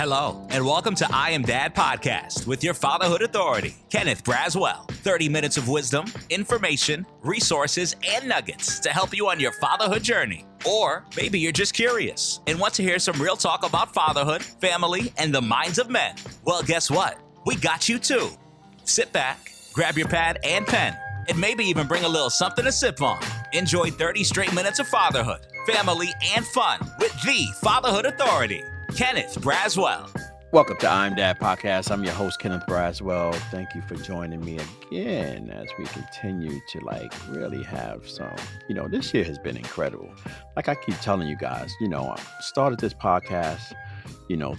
Hello, and welcome to I Am Dad Podcast with your fatherhood authority, Kenneth Braswell. 30 minutes of wisdom, information, resources, and nuggets to help you on your fatherhood journey. Or maybe you're just curious and want to hear some real talk about fatherhood, family, and the minds of men. Well, guess what? We got you too. Sit back, grab your pad and pen, and maybe even bring a little something to sip on. Enjoy 30 straight minutes of fatherhood, family, and fun with the Fatherhood Authority, Kenneth Braswell. Welcome to I'm Dad Podcast. I'm your host, Kenneth Braswell. Thank you for joining me again as we continue to really have some, this year has been incredible. Like I keep telling you guys, I started this podcast,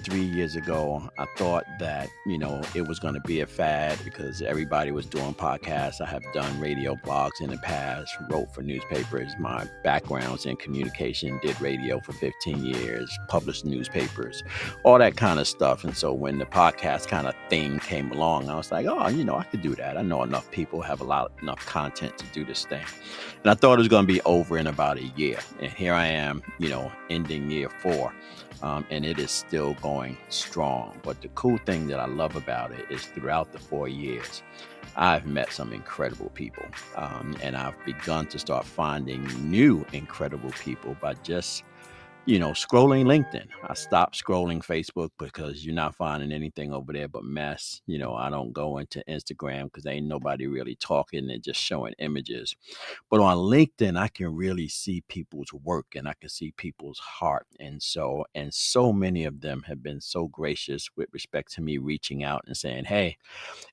3 years ago. I thought that, it was going to be a fad because everybody was doing podcasts. I have done radio blogs in the past, wrote for newspapers. My background's in communication, did radio for 15 years, published newspapers, all that kind of stuff. And so when the podcast kind of thing came along, I was like, I could do that. I know enough people have enough content to do this thing. And I thought it was going to be over in about a year. And here I am, ending year 4. And it is still going strong. But the cool thing that I love about it is throughout the 4 years, I've met some incredible people. And I've begun to start finding new incredible people by just scrolling LinkedIn. I stopped scrolling Facebook because you're not finding anything over there but mess. I don't go into Instagram because ain't nobody really talking and just showing images. But on LinkedIn, I can really see people's work and I can see people's heart. And so many of them have been so gracious with respect to me reaching out and saying, hey,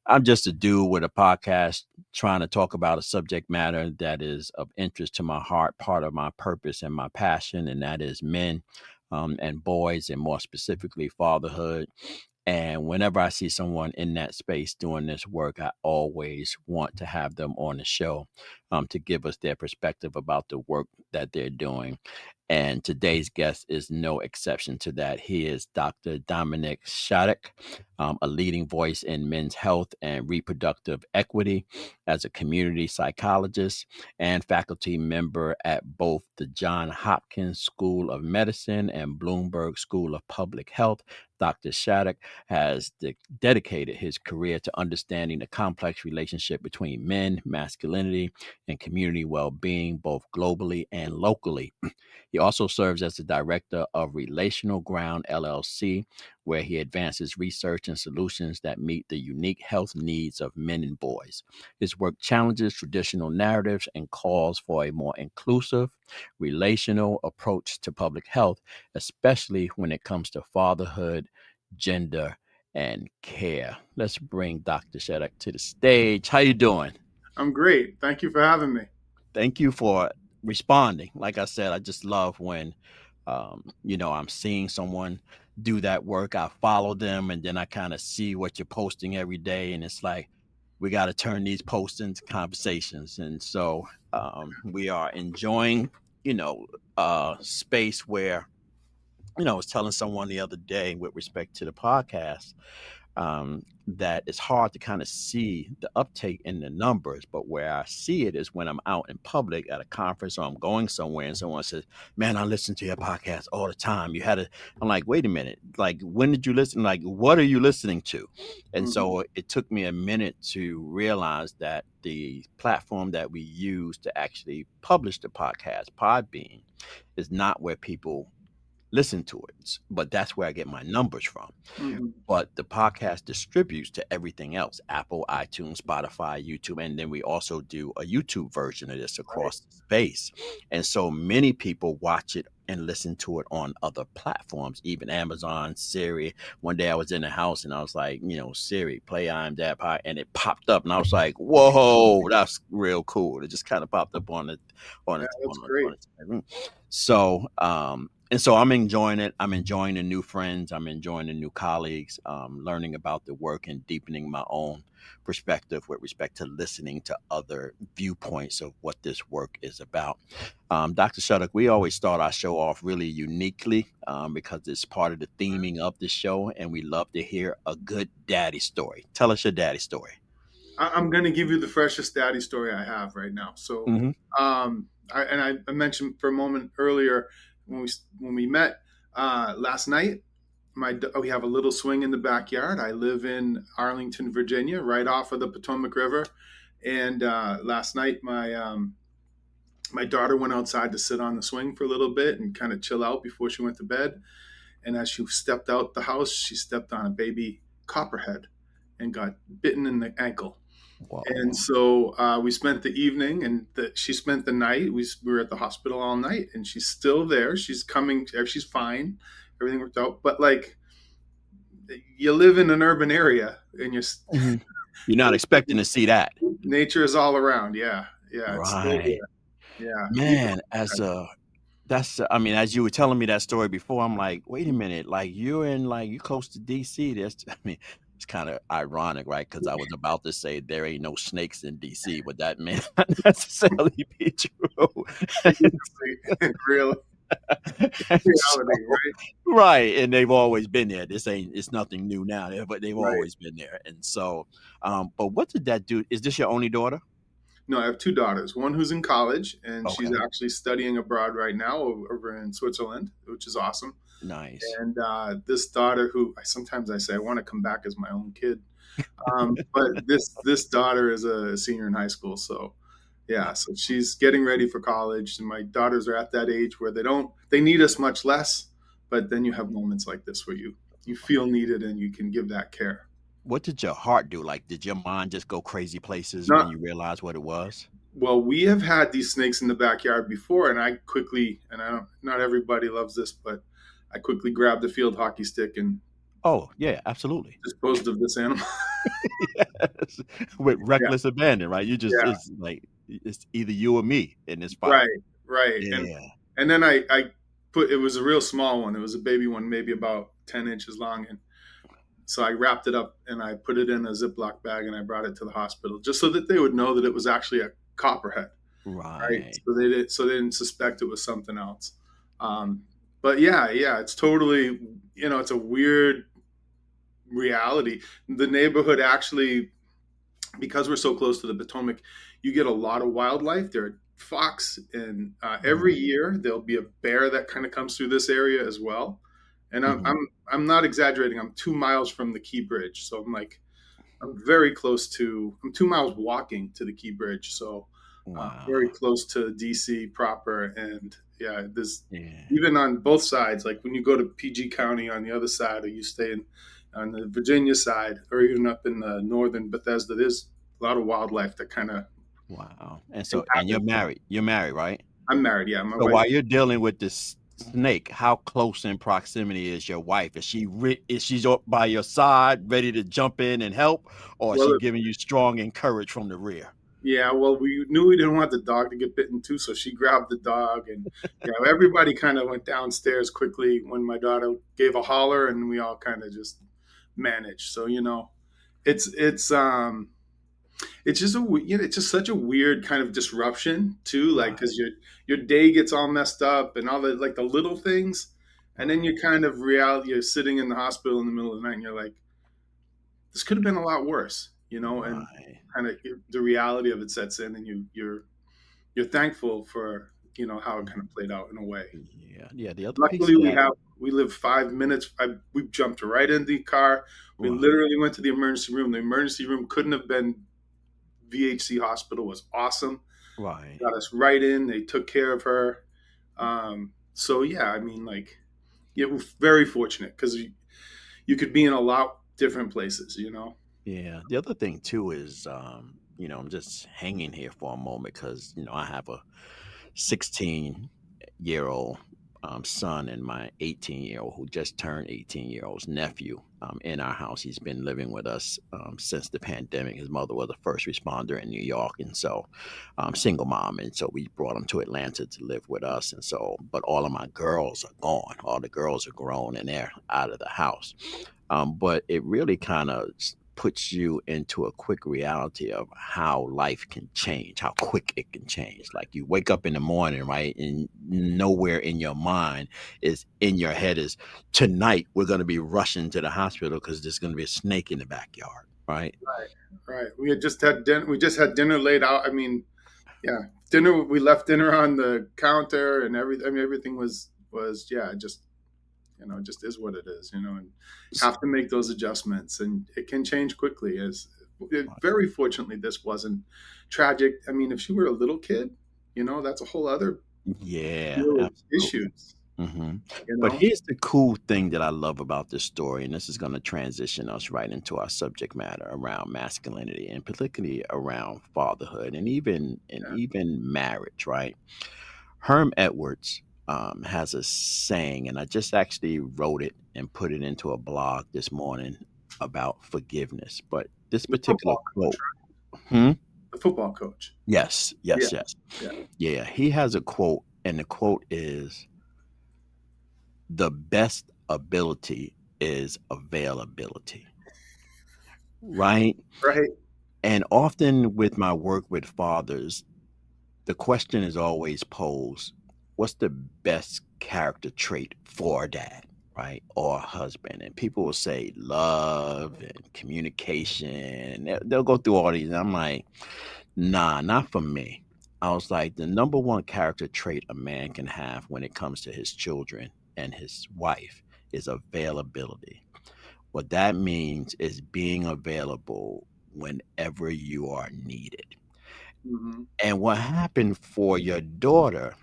I'm just a dude with a podcast trying to talk about a subject matter that is of interest to my heart, part of my purpose and my passion, and that is men and boys, and more specifically fatherhood. And whenever I see someone in that space doing this work, I always want to have them on the show to give us their perspective about the work that they're doing. And today's guest is no exception to that. He is Dr. Dominick Shattuck, a leading voice in men's health and reproductive equity as a community psychologist and faculty member at both the Johns Hopkins School of Medicine and Bloomberg School of Public Health. Dr. Shattuck has dedicated his career to understanding the complex relationship between men, masculinity, and community well-being, both globally and locally. He also serves as the director of Relational LLC, where he advances research and solutions that meet the unique health needs of men and boys. His work challenges traditional narratives and calls for a more inclusive, relational approach to public health, especially when it comes to fatherhood, gender, and care. Let's bring Dr. Shattuck to the stage. How you doing? I'm great. Thank you for having me. Thank you for responding. Like I said, I just love when, I'm seeing someone do that work. I follow them and then I kind of see what you're posting every day. And it's like, we got to turn these posts into conversations. And so we are enjoying, space where, I was telling someone the other day with respect to the podcast, that it's hard to kind of see the uptake in the numbers, but where I see it is when I'm out in public at a conference or I'm going somewhere and someone says, man, I listen to your podcast all the time. I'm like, wait a minute, like, when did you listen? Like, what are you listening to? And so it took me a minute to realize that the platform that we use to actually publish the podcast, Podbean, is not where people listen to it, but that's where I get my numbers from. But the podcast distributes to everything else: Apple, iTunes, Spotify, YouTube, and then we also do a YouTube version of this across the space. And so many people watch it and listen to it on other platforms, even Amazon, Siri. One day I was in the house and I was like, Siri, play I'm Dad Pod, and it popped up, and I was like, whoa, that's real cool. It just kind of popped up on it. That's great. So, and so I'm enjoying it. I'm enjoying the new friends. I'm enjoying the new colleagues, learning about the work and deepening my own perspective with respect to listening to other viewpoints of what this work is about. Dr. Shattuck, we always start our show off really uniquely because it's part of the theming of the show, and we love to hear a good daddy story. Tell us your daddy story. I'm going to give you the freshest daddy story I have right now. So, I mentioned for a moment earlier when we met last night, we have a little swing in the backyard. I live in Arlington, Virginia, right off of the Potomac River. And last night, my daughter went outside to sit on the swing for a little bit and kind of chill out before she went to bed. And as she stepped out the house, she stepped on a baby copperhead and got bitten in the ankle. And Whoa. so we spent the evening, and she spent the night. We were at the hospital all night, and she's still there. She's coming. She's fine. Everything worked out. But like, you live in an urban area, and Mhm. You're not expecting to see that. nature is all around. Yeah, yeah, it's still Right. there. Yeah, Man, I mean, as you were telling me that story before, I'm like, wait a minute, like you close to DC. I mean, it's kind of ironic, right? Because I was about to say there ain't no snakes in DC, but that may not necessarily be true. real And reality, so, right? right, and they've always been there. It's nothing new now, but they've Right. always been there. And so, but what did that do? Is this your only daughter? No, I have two daughters. One who's in college, and she's Okay, actually studying abroad right now over in Switzerland, which is awesome. nice. And this daughter, who sometimes I say I want to come back as my own kid, but this daughter is a senior in high school, so yeah, so she's getting ready for college, and my daughters are at that age where they need us much less, but then you have moments like this where you feel needed and you can give that care. What did your heart do? Like, did your mind just go crazy places when Not you realized what it was? Well, we have had these snakes in the backyard before, and I quickly, and I don't, not everybody loves this, but I quickly grabbed a field hockey stick and Oh, yeah, absolutely. disposed of this animal. Yes. With Yeah, reckless abandon, right? yeah, It's like, it's either you or me in this fight. right, right. Yeah. And then I put, it was a real small one. It was a baby one, maybe about 10 inches long, and so I wrapped it up and I put it in a Ziploc bag and I brought it to the hospital just so that they would know that it was actually a copperhead, right? Right. So they didn't suspect it was something else. Um, but yeah, it's totally, it's a weird reality. The neighborhood actually, because we're so close to the Potomac, you get a lot of wildlife. There are fox, and every Mhm, year there'll be a bear that kind of comes through this area as well. And mhm. I'm not exaggerating. I'm 2 miles from the Key Bridge, so I'm very close to. I'm 2 miles walking to the Key Bridge, so very Wow. close to DC proper. And yeah, there's Yeah. even on both sides. Like when you go to PG County on the other side, or you stay on the Virginia side, or even up in the northern Bethesda, there's a lot of wildlife that kind of Wow. And inhabit. you're married, right? I'm married. Yeah, my So wife. while you're dealing with this snake, how close in proximity is your wife? Is she by your side, ready to jump in and help, or is Well, she giving you strong encourage from the rear? yeah, well, we knew we didn't want the dog to get bitten too, so she grabbed the dog, and everybody kind of went downstairs quickly when my daughter gave a holler, and we all kind of just managed. So it's it's um it's just it's just such a weird kind of disruption too, like Right, because your day gets all messed up and all the like the little things, and then you right, kind of reality you're sitting in the hospital in the middle of the night, and you're like, this could have been a lot worse, and right. kind of the reality of it sets in, and you're thankful for how it kind of played out in a way. Yeah, yeah. The other piece Luckily, of that, we live 5 minutes. We jumped right in the car. We right, literally went to the emergency room. The emergency room couldn't have been. VHC hospital was awesome. right. Got us right in. They took care of her. So yeah, I mean, like, yeah, we're very fortunate because you could be in a lot different places. Yeah. The other thing too is, I'm just hanging here for a moment because I have a 16-year-old son and my 18-year-old who just turned 18-year-old's nephew in our house. He's been living with us since the pandemic. His mother was a first responder in New York, and so single mom, and so we brought him to Atlanta to live with us. And so, but all of my girls are gone. All the girls are grown and they're out of the house. But it really kind of puts you into a quick reality of how life can change, how quick it can change. Like you wake up in the morning, right? And nowhere in your mind is in your head is tonight we're going to be rushing to the hospital because there's going to be a snake in the backyard, right? Right. We had just had dinner. We just had dinner laid out. I mean, yeah, dinner. We left dinner on the counter and everything. I mean, everything was yeah, just It just is what it is, and have to make those adjustments, and it can change quickly. Very fortunately, this wasn't tragic. I mean, if she were a little kid, that's a whole other Yeah, deal of absolutely. issues, hmm you But know? here's the cool thing that I love about this story, and this is going to transition us right into our subject matter around masculinity, and particularly around fatherhood, and Yeah. even marriage. Right? Herm Edwards has a saying, and I just actually wrote it and put it into a blog this morning about forgiveness. But this The particular football coach, quote. right? Hmm? The football coach. Yes, Yeah. yes, yes. Yeah. Yeah, he has a quote, and the quote is, the best ability is availability, right? Right. And often with my work with fathers, the question is always posed, what's the best character trait for a dad, right? Or a husband? And people will say love and communication. And they'll go through all these. And I'm like, nah, not for me. I was like, the number one character trait a man can have when it comes to his children and his wife is availability. What that means is being available whenever you are needed. Hmm. And what happened for your daughter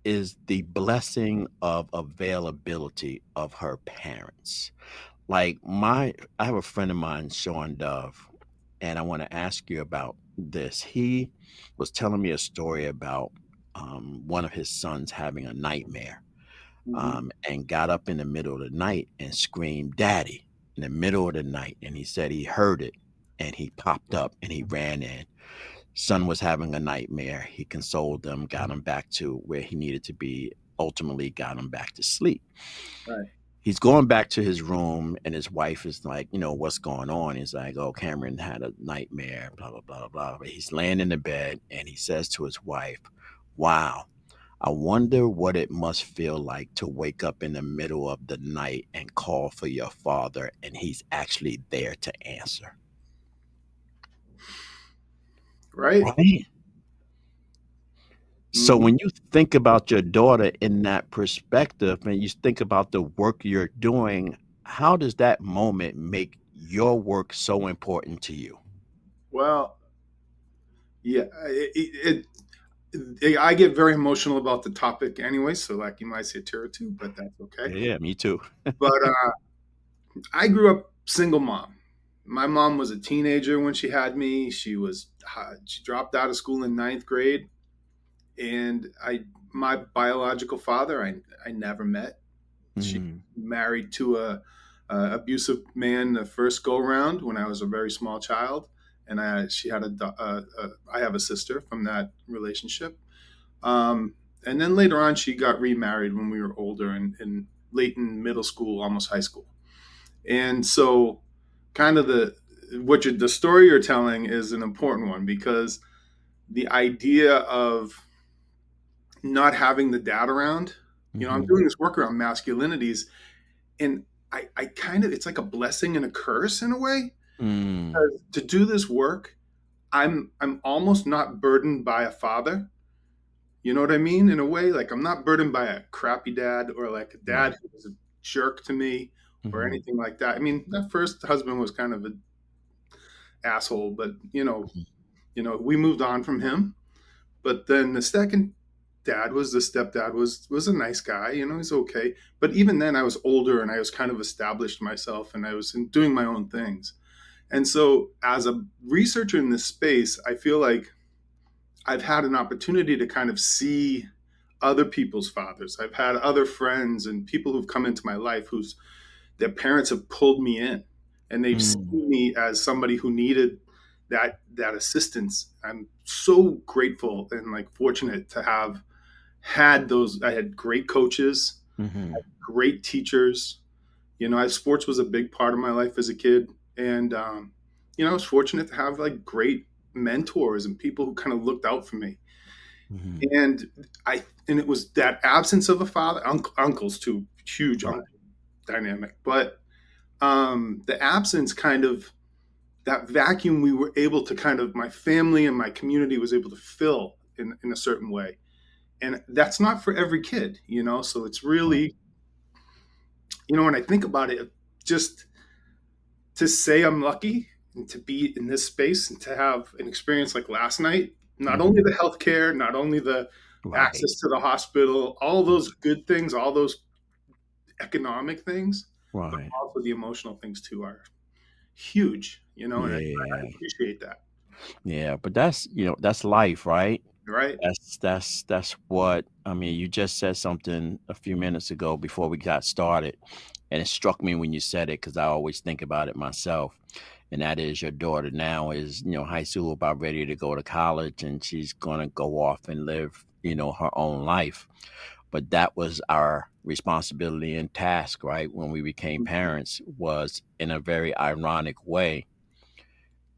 is the blessing of availability of her parents. Like I have a friend of mine, Sean Dove, and I want to ask you about this. He was telling me a story about one of his sons having a nightmare, Hmm. and got up in the middle of the night and screamed, "Daddy," in the middle of the night. And he said he heard it and he popped up and he ran in. Son was having a nightmare. He consoled him, got him back to where he needed to be, ultimately got him back to sleep. Right. He's going back to his room, and his wife is like, what's going on? He's like, oh, Cameron had a nightmare, blah, blah, blah, blah. But he's laying in the bed and he says to his wife, wow, I wonder what it must feel like to wake up in the middle of the night and call for your father, and he's actually there to answer. Right. Right? So Hmm. when you think about your daughter in that perspective and you think about the work you're doing, how does that moment make your work so important to you? Well, yeah, I get very emotional about the topic anyway, so like you might see a tear or two, but that's okay. Yeah, me too. But I grew up single mom. My mom was a teenager when she had me. She dropped out of school in ninth grade, and my biological father I never met. She Mhm, married to a abusive man the first go round when I was a very small child, and she had I have a sister from that relationship. And then later on, she got remarried when we were older and late in middle school, almost high school. And so, kind of the story you're telling is an important one because the idea of not having the dad around, I'm mhm, doing this work around masculinities, and I kind of it's like a blessing and a curse in a way. mm, Because to do this work, I'm almost not burdened by a father. You know what I mean? In a way, like I'm not burdened by a crappy dad or like a dad right, who was a jerk to me or mhm, anything like that. I mean, that first husband was kind of an asshole, but mhm, we moved on from him. But then the second the stepdad was a nice guy. He's okay. But even then, I was older and I was kind of established myself and I was doing my own things. And so, as a researcher in this space, I feel like I've had an opportunity to kind of see other people's fathers. I've had other friends and people who've come into my life whose their parents have pulled me in, and they've mm, seen me as somebody who needed that assistance. I'm so grateful and like fortunate to have had those. I had great coaches, mhm, great teachers. Sports was a big part of my life as a kid, and I was fortunate to have like great mentors and people who kind of looked out for me. mhm, And and it was that absence of a father, uncles too, huge right, uncle dynamic, but the absence kind of that vacuum we were able to kind of my family and my community was able to fill in a certain way, and that's not for every kid, so it's right, really when I think about it, just to say I'm lucky and to be in this space and to have an experience like last night, not only Mhm. the healthcare, not only the Right. access to the hospital, all those good things, all those economic things, but Right. also the emotional things too are huge, and I Yeah. appreciate that. Yeah. But that's, that's life, right? Right? That's what I mean. You just said something a few minutes ago before we got started, and it struck me when you said it because I always think about it myself. And that is your daughter now is, high school, about ready to go to college, and she's gonna go off and live, her own life. But that was our responsibility and task, right? When we became parents, was in a very ironic way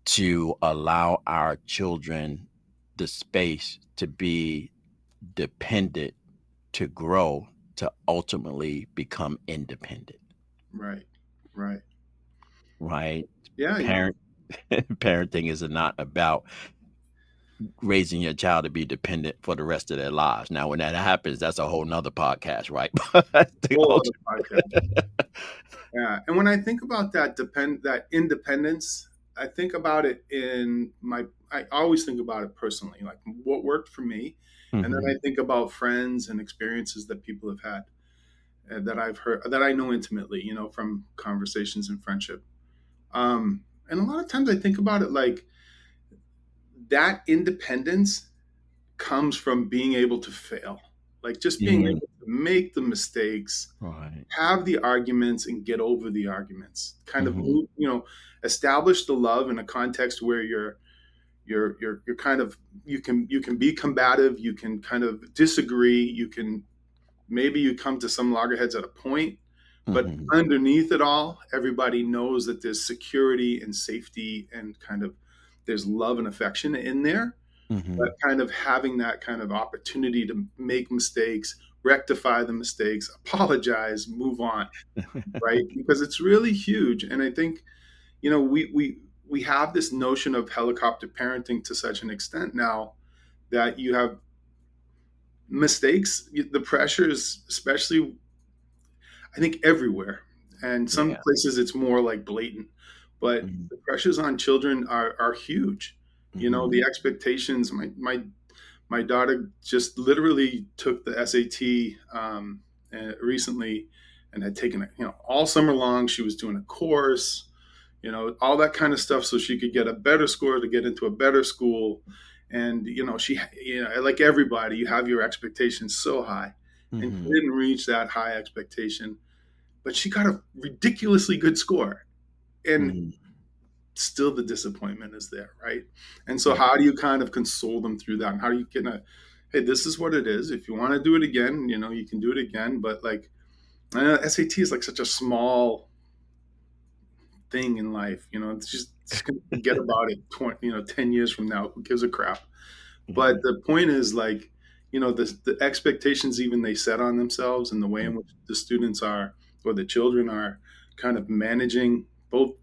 to allow our children the space to be dependent, to grow, to ultimately become independent, Right. Right. right? Yeah. Parent parenting is not about raising your child to be dependent for the rest of their lives. Now, when that happens, that's a whole nother podcast, right? But the Whole other podcast. ultimate Yeah. And when I think about that independence, I think about it I always think about it personally, like what worked for me. And then I Mhm, think about friends and experiences that people have had, that I've heard, that I know intimately, from conversations and friendship. And a lot of times I think about it like that independence comes from being able to fail, like just being mm, able to make the mistakes, right. have the arguments and get over the arguments, kind of Mhm, move, establish the love in a context where you're kind of, you can be combative, you can kind of disagree, you can, maybe you come to some loggerheads at a point, but mhm, underneath it all, everybody knows that there's security and safety and kind of there's love and affection in there. But mhm. kind of having that kind of opportunity to make mistakes, rectify the mistakes, apologize, move on, right? Because it's really huge. And I think, we have this notion of helicopter parenting to such an extent now that you have mistakes, the pressures, especially I think everywhere. And some Yeah. places it's more like blatant, but Mhm, the pressures on children are huge. mhm, The expectations. My daughter just literally took the SAT recently and had taken it, all summer long. She was doing a course, all that kind of stuff, so she could get a better score to get into a better school. And like everybody, you have your expectations so high, and she mhm, didn't reach that high expectation, but she got a ridiculously good score. And mhm. still the disappointment is there, right? And so Yeah. how do you kind of console them through that? And how do you get hey, this is what it is. If you want to do it again, you can do it again. But like, I know SAT is like such a small thing in life. It's just gonna forget about it 10 years from now. Who gives a crap? But Mhm, the point is like, the expectations even they set on themselves and the way in mhm, which the students are or the children are kind of managing both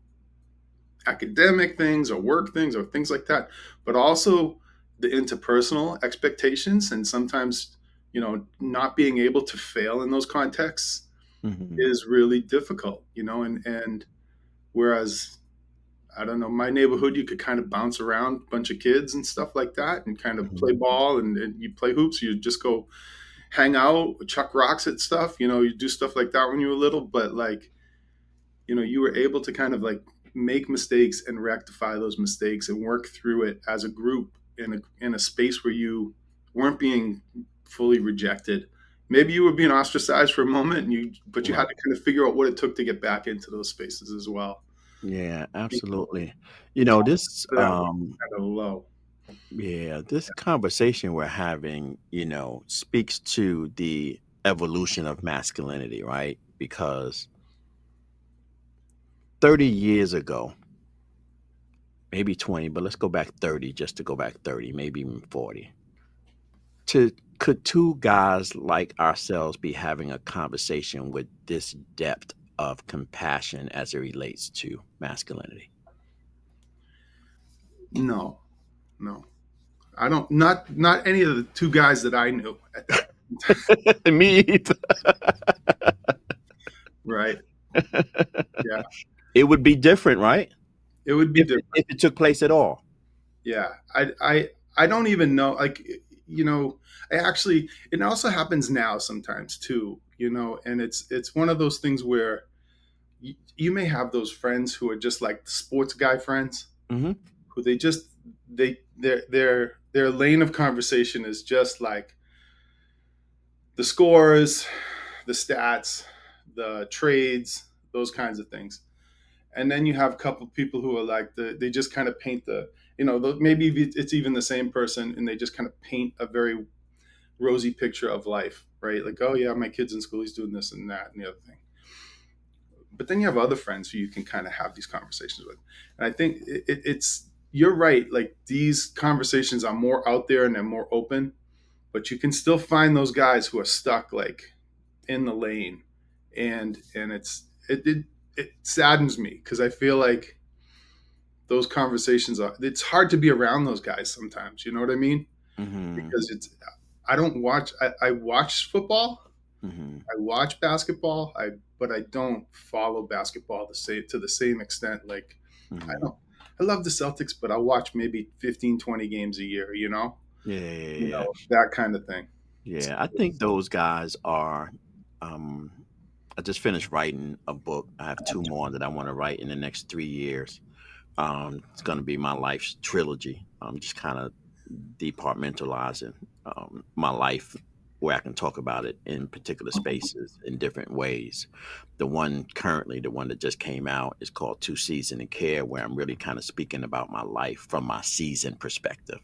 academic things or work things or things like that, but also the interpersonal expectations. And sometimes, not being able to fail in those contexts mhm, is really difficult, and whereas, I don't know, my neighborhood, you could kind of bounce around a bunch of kids and stuff like that and kind of play mhm, ball and you play hoops. You just go hang out, chuck rocks at stuff. You do stuff like that when you were little, but like, you were able to kind of like make mistakes and rectify those mistakes and work through it as a group in a space where you weren't being fully rejected. Maybe you were being ostracized for a moment, but you had right. to kind of figure out what it took to get back into those spaces as well. Yeah, I think absolutely. talking This to that was kind of low. yeah, this conversation we're having, speaks to the evolution of masculinity, right? Because 30 years ago, maybe 20, but let's go back 30 just to go back 30, maybe even 40. To Could two guys like ourselves be having a conversation with this depth of compassion as it relates to masculinity? No, no, I don't. Not any of the two guys that I knew at that. Me either. Right. Yeah. It would be different, right? It would be If it, different. if it took place at all. Yeah. I don't even know. Like, you know, I actually, it also happens now sometimes too, you know, and it's one of those things where you may have those friends who are just like sports guy friends Hmm. who they just, their lane of conversation is just like the scores, the stats, the trades, those kinds of things. And then you have a couple of people who are like they just kind of paint the, you know, maybe it's even the same person, and they just kind of paint a very rosy picture of life, right? Like, oh yeah, my kid's in school, he's doing this and that and the other thing. But then you have other friends who you can kind of have these conversations with, and I think it's you're right. Like these conversations are more out there and they're more open, but you can still find those guys who are stuck like in the lane, and it saddens me because I feel like those conversations are, it's hard to be around those guys sometimes, you know what I mean? Hmm. Because it's, I don't watch, I watch football, Hmm. I watch basketball, but I don't follow basketball the same to the same extent. Like I Hmm. don't, I love the Celtics, but I'll watch maybe 15, 20 games a year, you know? Yeah, yeah, You yeah. know, that kind of thing. Yeah, I think those guys are. Um, I just finished writing a book. I have two more that I want to write in the next 3 years. It's going to be my life's trilogy. I'm just kind of departmentalizing my life where I can talk about it in particular spaces in different ways. The one currently, the one that just came out, is called Two Season in Care, where I'm really kind of speaking about my life from my season perspective,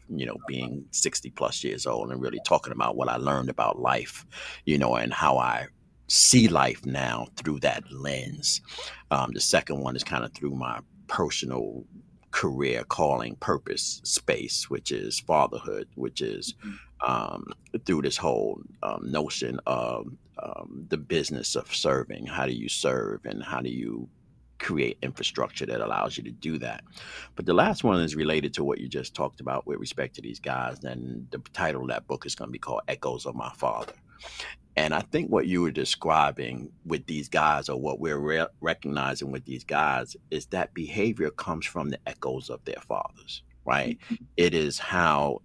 being 60 plus years old and really talking about what I learned about life, and how I see life now through that lens. The second one is kind of through my personal career calling purpose space, which is fatherhood, which is um, through this whole notion of the business of serving. How do you serve and how do you create infrastructure that allows you to do that? But the last one is related to what you just talked about with respect to these guys. And the title of that book is going to be called Echoes of My Father. And I think what you were describing with these guys, or what we're recognizing with these guys, is that behavior comes from the echoes of their fathers, right? It is how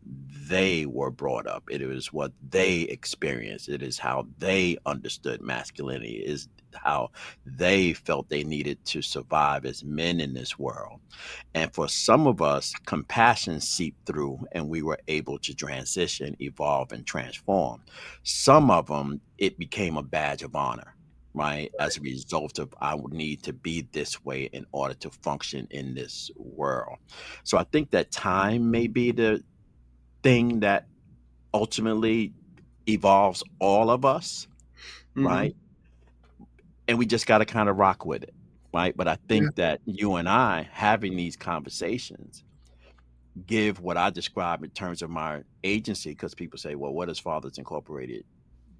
they were brought up. It is what they experienced. It is how they understood masculinity. It is how they felt they needed to survive as men in this world. And for some of us, compassion seeped through and we were able to transition, evolve, and transform. Some of them, it became a badge of honor, right? As a result of, I would need to be this way in order to function in this world. So I think that time may be the thing that ultimately evolves all of us, Mm-hmm. right? And we just got to kind of rock with it, right? But I Yeah. think that you and I having these conversations give what I describe in terms of my agency, because people say, well, what does Fathers Incorporated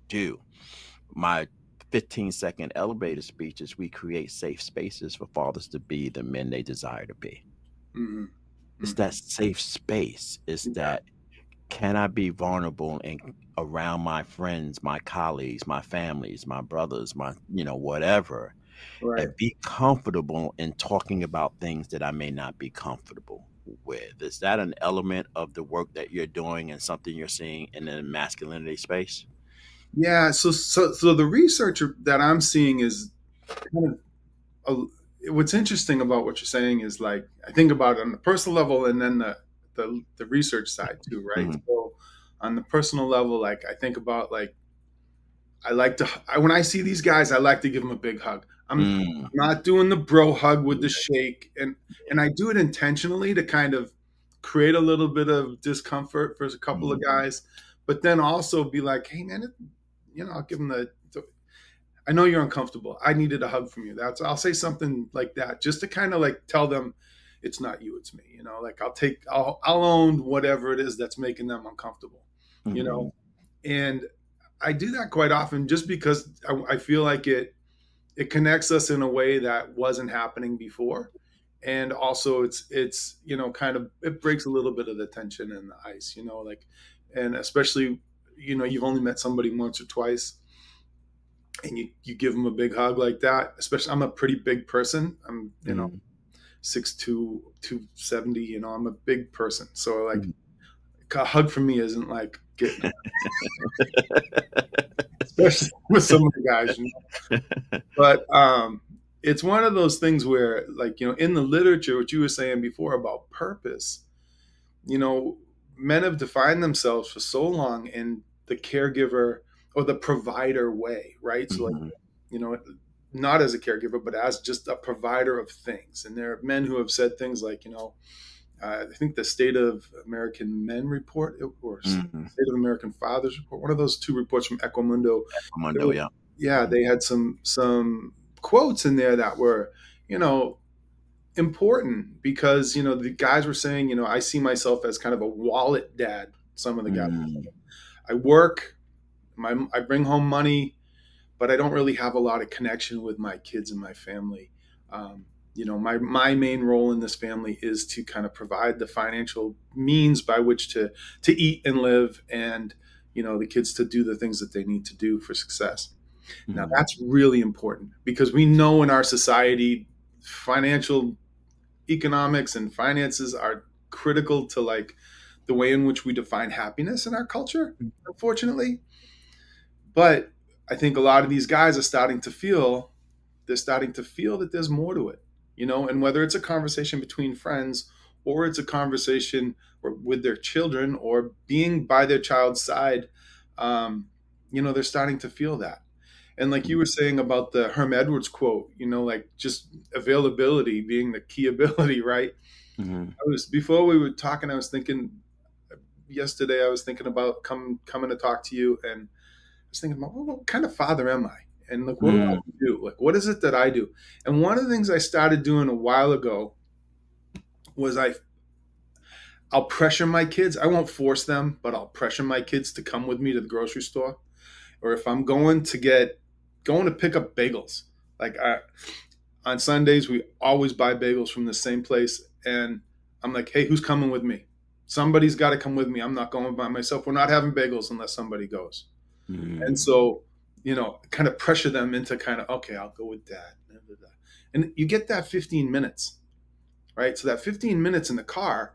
do? My 15-second elevator speech is we create safe spaces for fathers to be the men they desire to be. Mm-hmm. It's Mm-hmm. that safe space. It's Yeah. that, can I be vulnerable and around my friends, my colleagues, my families, my brothers, my, whatever, Right. and be comfortable in talking about things that I may not be comfortable with. Is that an element of the work that you're doing and something you're seeing in the masculinity space? Yeah. So the research that I'm seeing is kind of what's interesting about what you're saying is like I think about it on the personal level and then the research side too, right? Mhm. So on the personal level, like I think about like I like to when I see these guys, I like to give them a big hug. I'm Mm. not doing the bro hug with the Yeah. shake, and I do it intentionally to kind of create a little bit of discomfort for a couple of Mhm. guys, but then also be like, hey man, I'll give them the I know you're uncomfortable. I needed a hug from you. I'll say something like that just to kind of like tell them it's not you, it's me. You know, like I'll own whatever it is that's making them uncomfortable. You know, Mhm. and I do that quite often just because I feel like it connects us in a way that wasn't happening before, and also it's kind of it breaks a little bit of the tension in the ice. You know, like and especially you've only met somebody once or twice and you give them a big hug like that. Especially, I'm a pretty big person. I'm, Mhm. 6'2", 270. I'm a big person, so like Mhm. a hug for me isn't like getting, especially with some of the guys. But it's one of those things where, like, in the literature, what you were saying before about purpose, you know, men have defined themselves for so long in the caregiver or the provider way, right? So, like, Mhm. you know, not as a caregiver, but as just a provider of things. And there are men who have said things like, I think the State of American Men report or Mhm. State of American Fathers report, one of those two reports from Equimundo. They Armando, were, yeah. yeah, Mhm. they had some quotes in there that were, you know, important because the guys were saying, I see myself as kind of a wallet dad. Some of the guys, Mhm. I work, I bring home money, but I don't really have a lot of connection with my kids and my family. My main role in this family is to kind of provide the financial means by which to eat and live, and the kids to do the things that they need to do for success. Now Mhm. that's really important because we know in our society, financial economics and finances are critical to like the way in which we define happiness in our culture, unfortunately. But I think a lot of these guys are starting to feel that there's more to it, and whether it's a conversation between friends or it's a conversation with their children or being by their child's side, they're starting to feel that. And like you were saying about the Herm Edwards quote, like just availability being the key ability, right? Mhm. Before we were talking, I was thinking yesterday, I was thinking about coming to talk to you, and I was thinking about, well, what kind of father am I? And like, what do I Mhm. do? Like, what is it that I do? And one of the things I started doing a while ago was I'll pressure my kids. I won't force them, but I'll pressure my kids to come with me to the grocery store. Or if I'm going to pick up bagels, like on Sundays, we always buy bagels from the same place. And I'm like, hey, who's coming with me? Somebody's got to come with me. I'm not going by myself. We're not having bagels unless somebody goes. And Mhm. so, kind of pressure them into kind of, okay, I'll go with dad. And you get that 15 minutes, right? So that 15 minutes in the car,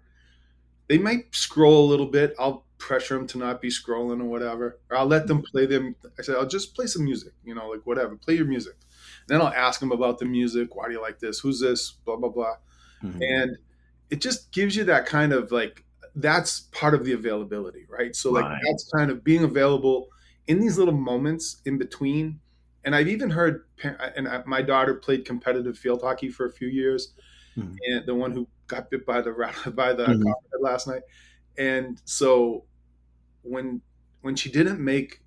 they might scroll a little bit. I'll pressure them to not be scrolling or whatever. Or I'll let them play them. I said, I'll just play some music, like whatever, play your music. And then I'll ask them about the music. Why do you like this? Who's this? Blah, blah, blah. Mhm. And it just gives you that kind of like, that's part of the availability, right? So like Right. that's kind of being available in these little moments in between. And I've even heard, my daughter played competitive field hockey for a few years, Mhm. and the one who got bit by the by the Mhm. copperhead last night. And so when she didn't make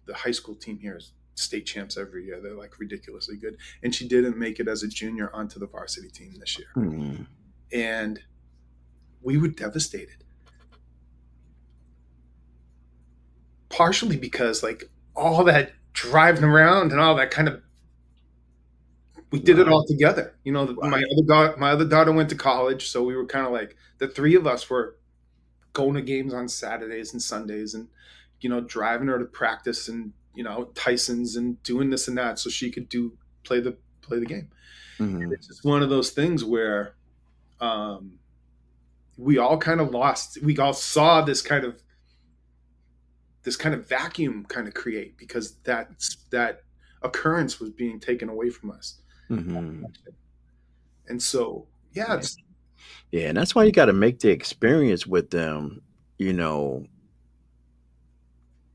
the high school team here, is state champs every year, they're like ridiculously good, and she didn't make it as a junior onto the varsity team this year, Mhm. and we were devastated, partially because like all that driving around and all that kind of, we did it Right. all together. Right. My other daughter went to college, so we were kind of like the three of us were going to games on Saturdays and Sundays, and driving her to practice, and Tyson's, and doing this and that so she could play the game. And Mhm. it's just one of those things where um, we all kind of lost. We all saw this kind of vacuum kind of create because that occurrence was being taken away from us. Mhm. And so, yeah, Yeah. Yeah, and that's why you gotta make the experience with them, you know,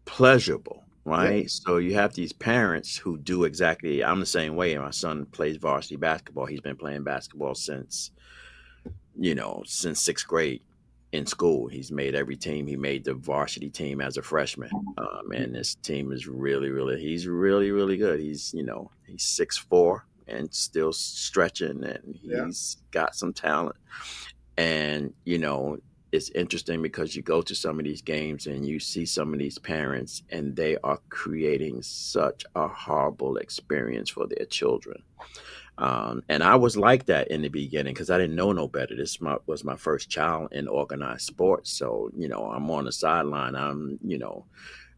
pleasurable, yeah, right? So you have these parents who do exactly. I'm the same way. My son plays varsity basketball. He's been playing basketball since 6th grade in school. He's made every team. He made the varsity team as a freshman. And this team is he's really, really good. He's 6'4" and still stretching, and yeah, he's got some talent. And, it's interesting because you go to some of these games and you see some of these parents, and they are creating such a horrible experience for their children. And I was like that in the beginning because I didn't know no better. Was my first child in organized sports. So, I'm on the sideline.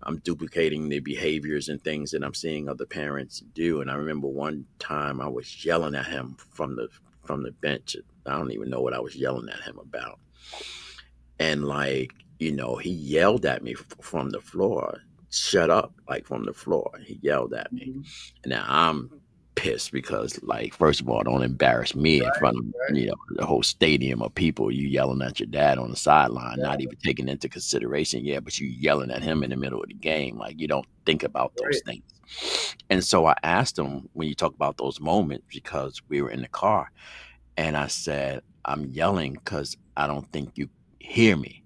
I'm duplicating the behaviors and things that I'm seeing other parents do. And I remember one time I was yelling at him from the bench. I don't even know what I was yelling at him about. And like, he yelled at me from the floor. Shut up, like from the floor. He yelled at me. Mhm. And now I'm pissed because, like, first of all, don't embarrass me in front of, Right. the whole stadium of people. You yelling at your dad on the sideline, Yeah. not even taking into consideration, yeah, but you yelling at him in the middle of the game. Like, you don't think about those Right. things. And so I asked him, when you talk about those moments, because we were in the car, and I said, I'm yelling because I don't think you hear me.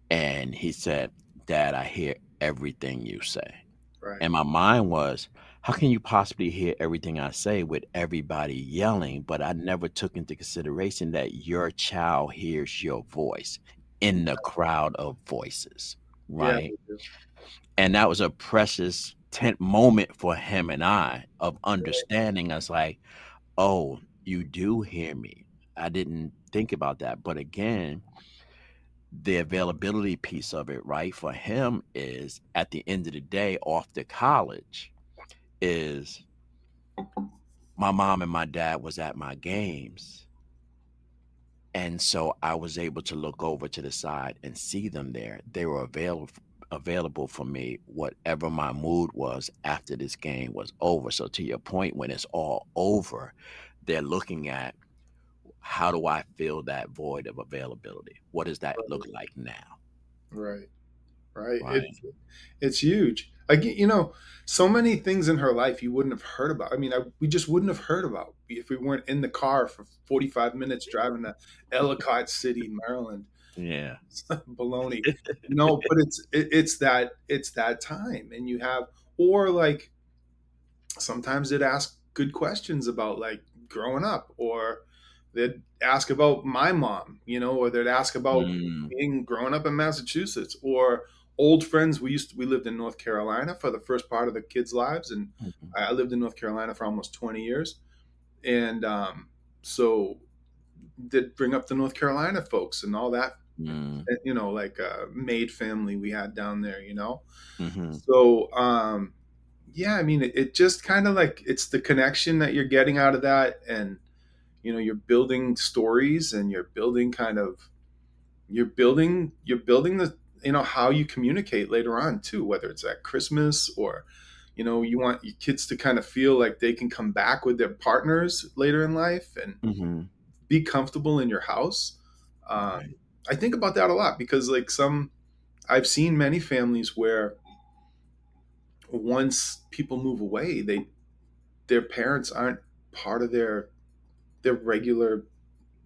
And he said, Dad, I hear everything you say. Right. And my mind was, how can you possibly hear everything I say with everybody yelling? But I never took into consideration that your child hears your voice in the crowd of voices, Yeah. right? We do. And that was a precious tent moment for him and I of Right. understanding us like, oh, you do hear me. I didn't think about that. But again, the availability piece of it, right, for him is at the end of the day, off to college, is my mom and my dad was at my games. And so I was able to look over to the side and see them there. They were available for me, whatever my mood was after this game was over. So to your point, when it's all over, they're looking at, how do I fill that void of availability? What does that look like now? Right. Right. Right. It's huge. Like, so many things in her life you wouldn't have heard about. I mean, we just wouldn't have heard about if we weren't in the car for 45 minutes driving to Ellicott City, Maryland. Yeah. Baloney. No, but it's that time, and you have, or like, sometimes they'd ask good questions about like growing up, or they'd ask about my mom, or they'd ask about Mm, being growing up in Massachusetts, or old friends. We lived in North Carolina for the first part of the kids' lives, and mhm, I lived in North Carolina for almost 20 years, and so did bring up the North Carolina folks and all that, mm, like maid family we had down there, mhm. so yeah, I mean, it just kind of like, it's the connection that you're getting out of that, and you're building stories, and you're building the, how you communicate later on too, whether it's at Christmas, or you want your kids to kind of feel like they can come back with their partners later in life and Mhm. be comfortable in your house. Right. I think about that a lot, because like, I've seen many families where once people move away, their parents aren't part of their regular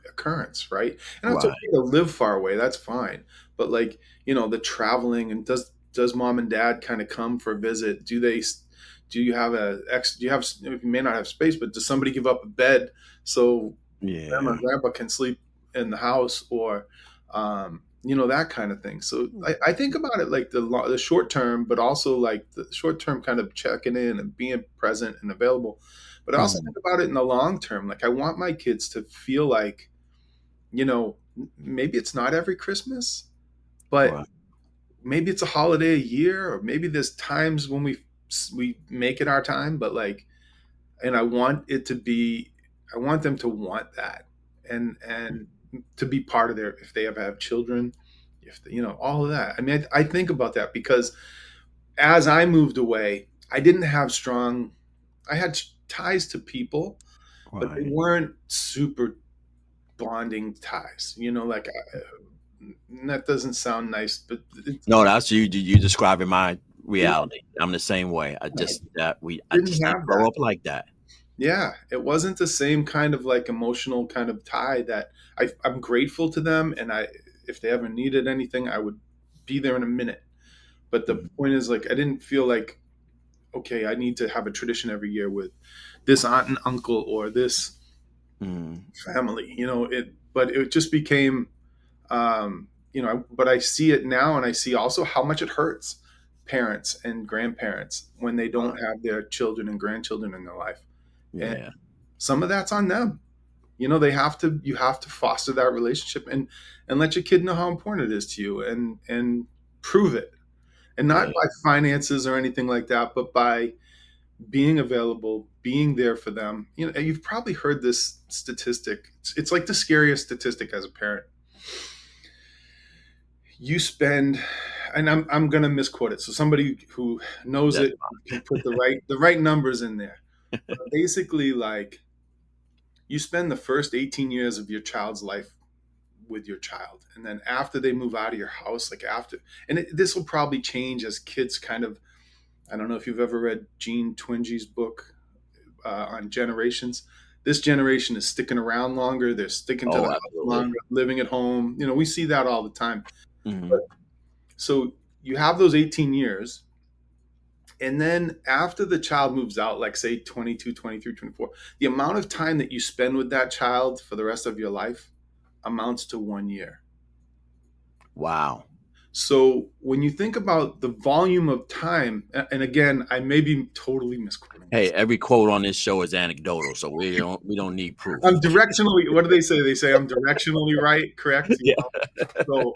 occurrence, right? And it's Right. okay to live far away, that's fine. But like, the traveling, and does mom and dad kind of come for a visit? Do you have you may not have space, but does somebody give up a bed so grandma Yeah. and grandpa can sleep in the house, or that kind of thing. So I think about it like the short term, but also like the short term kind of checking in and being present and available. But I also Mhm. think about it in the long term. Like, I want my kids to feel like, maybe it's not every Christmas, but Right. maybe it's a holiday a year, or maybe there's times when we make it our time, but like, and I want them to want that, and to be part of their, if they ever have children, if they, all of that. I mean, I think about that because as I moved away, I didn't have strong. I had ties to people, but they Right. weren't super bonding ties. Like, that doesn't sound nice, but No, that's you describing my it reality. I'm the same way. I didn't just didn't have grow that. up like that. Yeah, it wasn't the same kind of like emotional kind of tie that I'm grateful to them, and if they ever needed anything, I would be there in a minute. But the Mhm. point is, like, I didn't feel like, okay, I need to have a tradition every year with this aunt and uncle, or this Mm. family. But it just became, but I see it now, and I see also how much it hurts parents and grandparents when they don't Right. have their children and grandchildren in their life, and Yeah. some of that's on them. You have to foster that relationship, and let your kid know how important it is to you, and prove it. and not Yeah. by finances or anything like that, but by being available, being there for them. You know, you've probably heard this statistic. It's like the scariest statistic as a parent. You spend, and I'm gonna misquote it, so somebody who knows That's it can put the right numbers in there. But basically, like, you spend the first 18 years of your child's life with your child, and then after they move out of your house, like after, and this will probably change as kids kind of. I don't know if you've ever read Gene Twinge's book on generations. This generation is sticking around longer. They're sticking to the Oh, house absolutely. longer, living at home. You know, we see that all the time. Hmm. But so you have those 18 years. And then after the child moves out, like say 22, 23, 24, the amount of time that you spend with that child for the rest of your life amounts to 1 year. Wow. So when you think about the volume of time, and again, I may be totally misquoting Hey, this. every quote on this show is anecdotal, so we don't need I'm proof. directionally, what do they say? They say I'm directionally right, correct? You Yeah. know? So,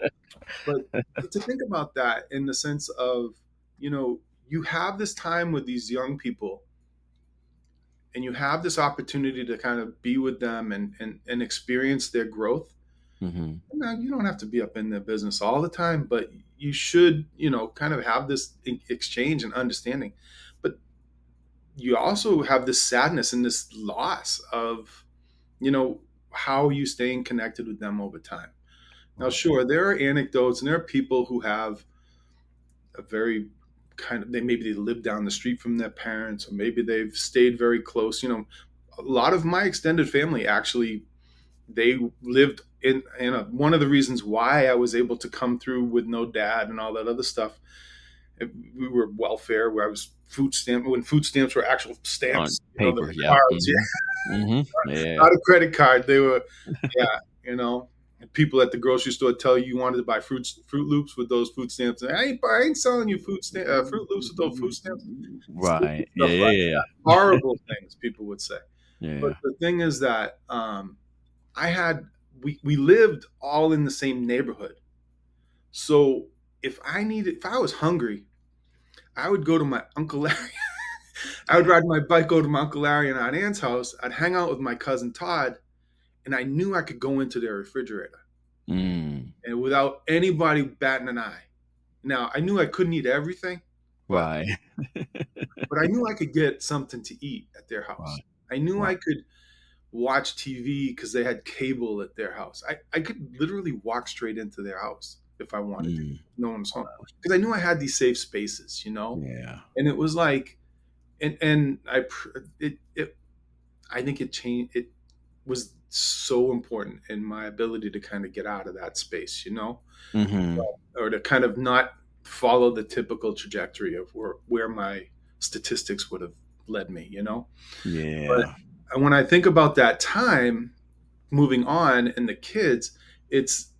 but to think about that in the sense of, you know, you have this time with these young people and you have this opportunity to kind of be with them and experience their growth. Hmm. Now, you don't have to be up in their business all the time, but you should, you know, kind of have this exchange and understanding. But you also have this sadness and this loss of, you know, how are you staying connected with them over time? Now, Right. sure, there are anecdotes and there are people who have a very kind of, they maybe they live down the street from their parents, or maybe they've stayed very close. You know, a lot of my extended family actually, they lived in one of the reasons why I was able to come through with no dad and all that other stuff. We were welfare, where I was food stamp when food stamps were actual On stamps, you know, the paper, yeah. cards, Hmm. Hmm. Yeah. not a credit card. They were, yeah, you know. And people at the grocery store tell you wanted to buy Fruit Loops with those food stamps. And I ain't selling you Fruit Loops with those food stamps. Stupid Right. Yeah, stuff like yeah, that. Horrible things people would say. yeah. But Yeah. the thing is that I had we lived all in the same neighborhood. So if I was hungry, I would go to my Uncle Larry. I would ride my bike over to my Uncle Larry and Aunt Ann's house. I'd hang out with my cousin Todd, and I knew I could go into their refrigerator Mm, and without anybody batting an eye. Now I knew I couldn't eat everything, but right. I knew I could get something to eat at their house. Right. I knew Right. I could watch TV because they had cable at their house. I could literally walk straight into their house if I wanted to. Mm, No one's home because I knew I had these safe spaces, you know. yeah. And it was like, and it I think it changed. It was so important in my ability to kind of get out of that space, you know, Hmm. or to kind of not follow the typical trajectory of where my statistics would have led me, you know. But Yeah. when I think about that time moving on and the kids, it's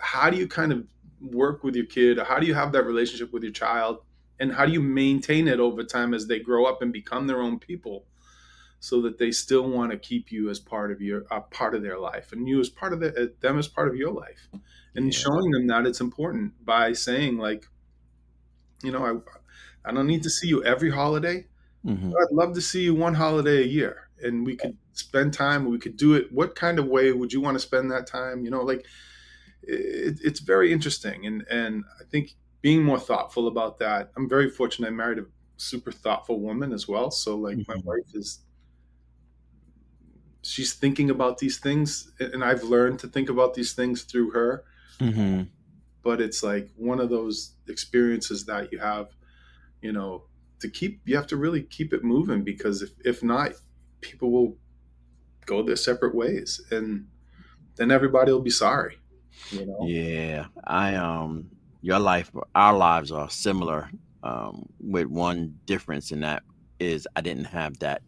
how do you kind of work with your kid? How do you have that relationship with your child? And how do you maintain it over time as they grow up and become their own people, so that they still want to keep you as part of part of their life, and you as part of them as part of your life, and Yeah. showing them that it's important by saying, like, you know, I don't need to see you every holiday. Hmm. I'd love to see you one holiday a year, and we could spend time. We could do it. What kind of way would you want to spend that time? You know, like, it's very interesting, and I think being more thoughtful about that. I'm very fortunate. I married a super thoughtful woman as well. So, like, my Hmm. wife is, she's thinking about these things, and I've learned to think about these things through her. Hmm. But it's like one of those experiences that you have, you know, you have to really keep it moving, because if not, people will go their separate ways, and then everybody will be sorry, you know. Yeah. Your life, our lives are similar, with one difference, and that is I didn't have that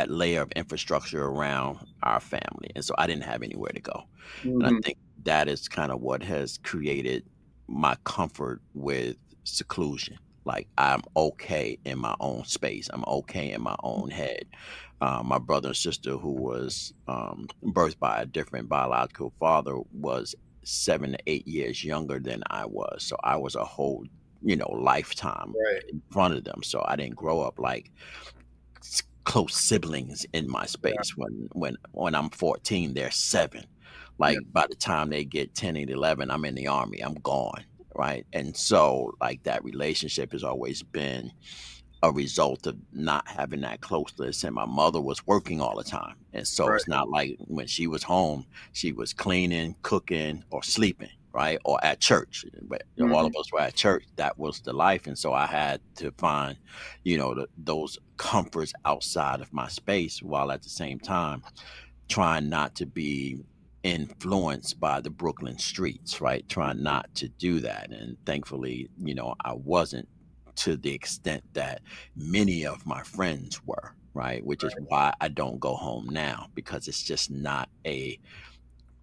layer of infrastructure around our family. And so I didn't have anywhere to go. And I Hmm. think that is kind of what has created my comfort with seclusion. Like I'm okay in my own space. I'm okay in my own head. My brother and sister, who was birthed by a different biological father, was 7 to 8 years younger than I was. So I was a whole lifetime Right. in front of them. So I didn't grow up like close siblings in my Yeah. space. When I'm 14, they're 7. Yeah. Like by the time they get 10 and 11, I'm in the army. I'm gone, right? And so like that relationship has always been a result of not having that closeness, and my mother was working all the time, and so Right. it's not like when she was home she was cleaning, cooking, or sleeping, right, or at church. But all Mhm. of us were at church. That was the life, and so I had to find those comforts outside of my space, while at the same time trying not to be influenced by the Brooklyn streets, right? Trying not to do that. And thankfully, I wasn't, to the extent that many of my friends were, right? Which is why I don't go home now, because it's just not a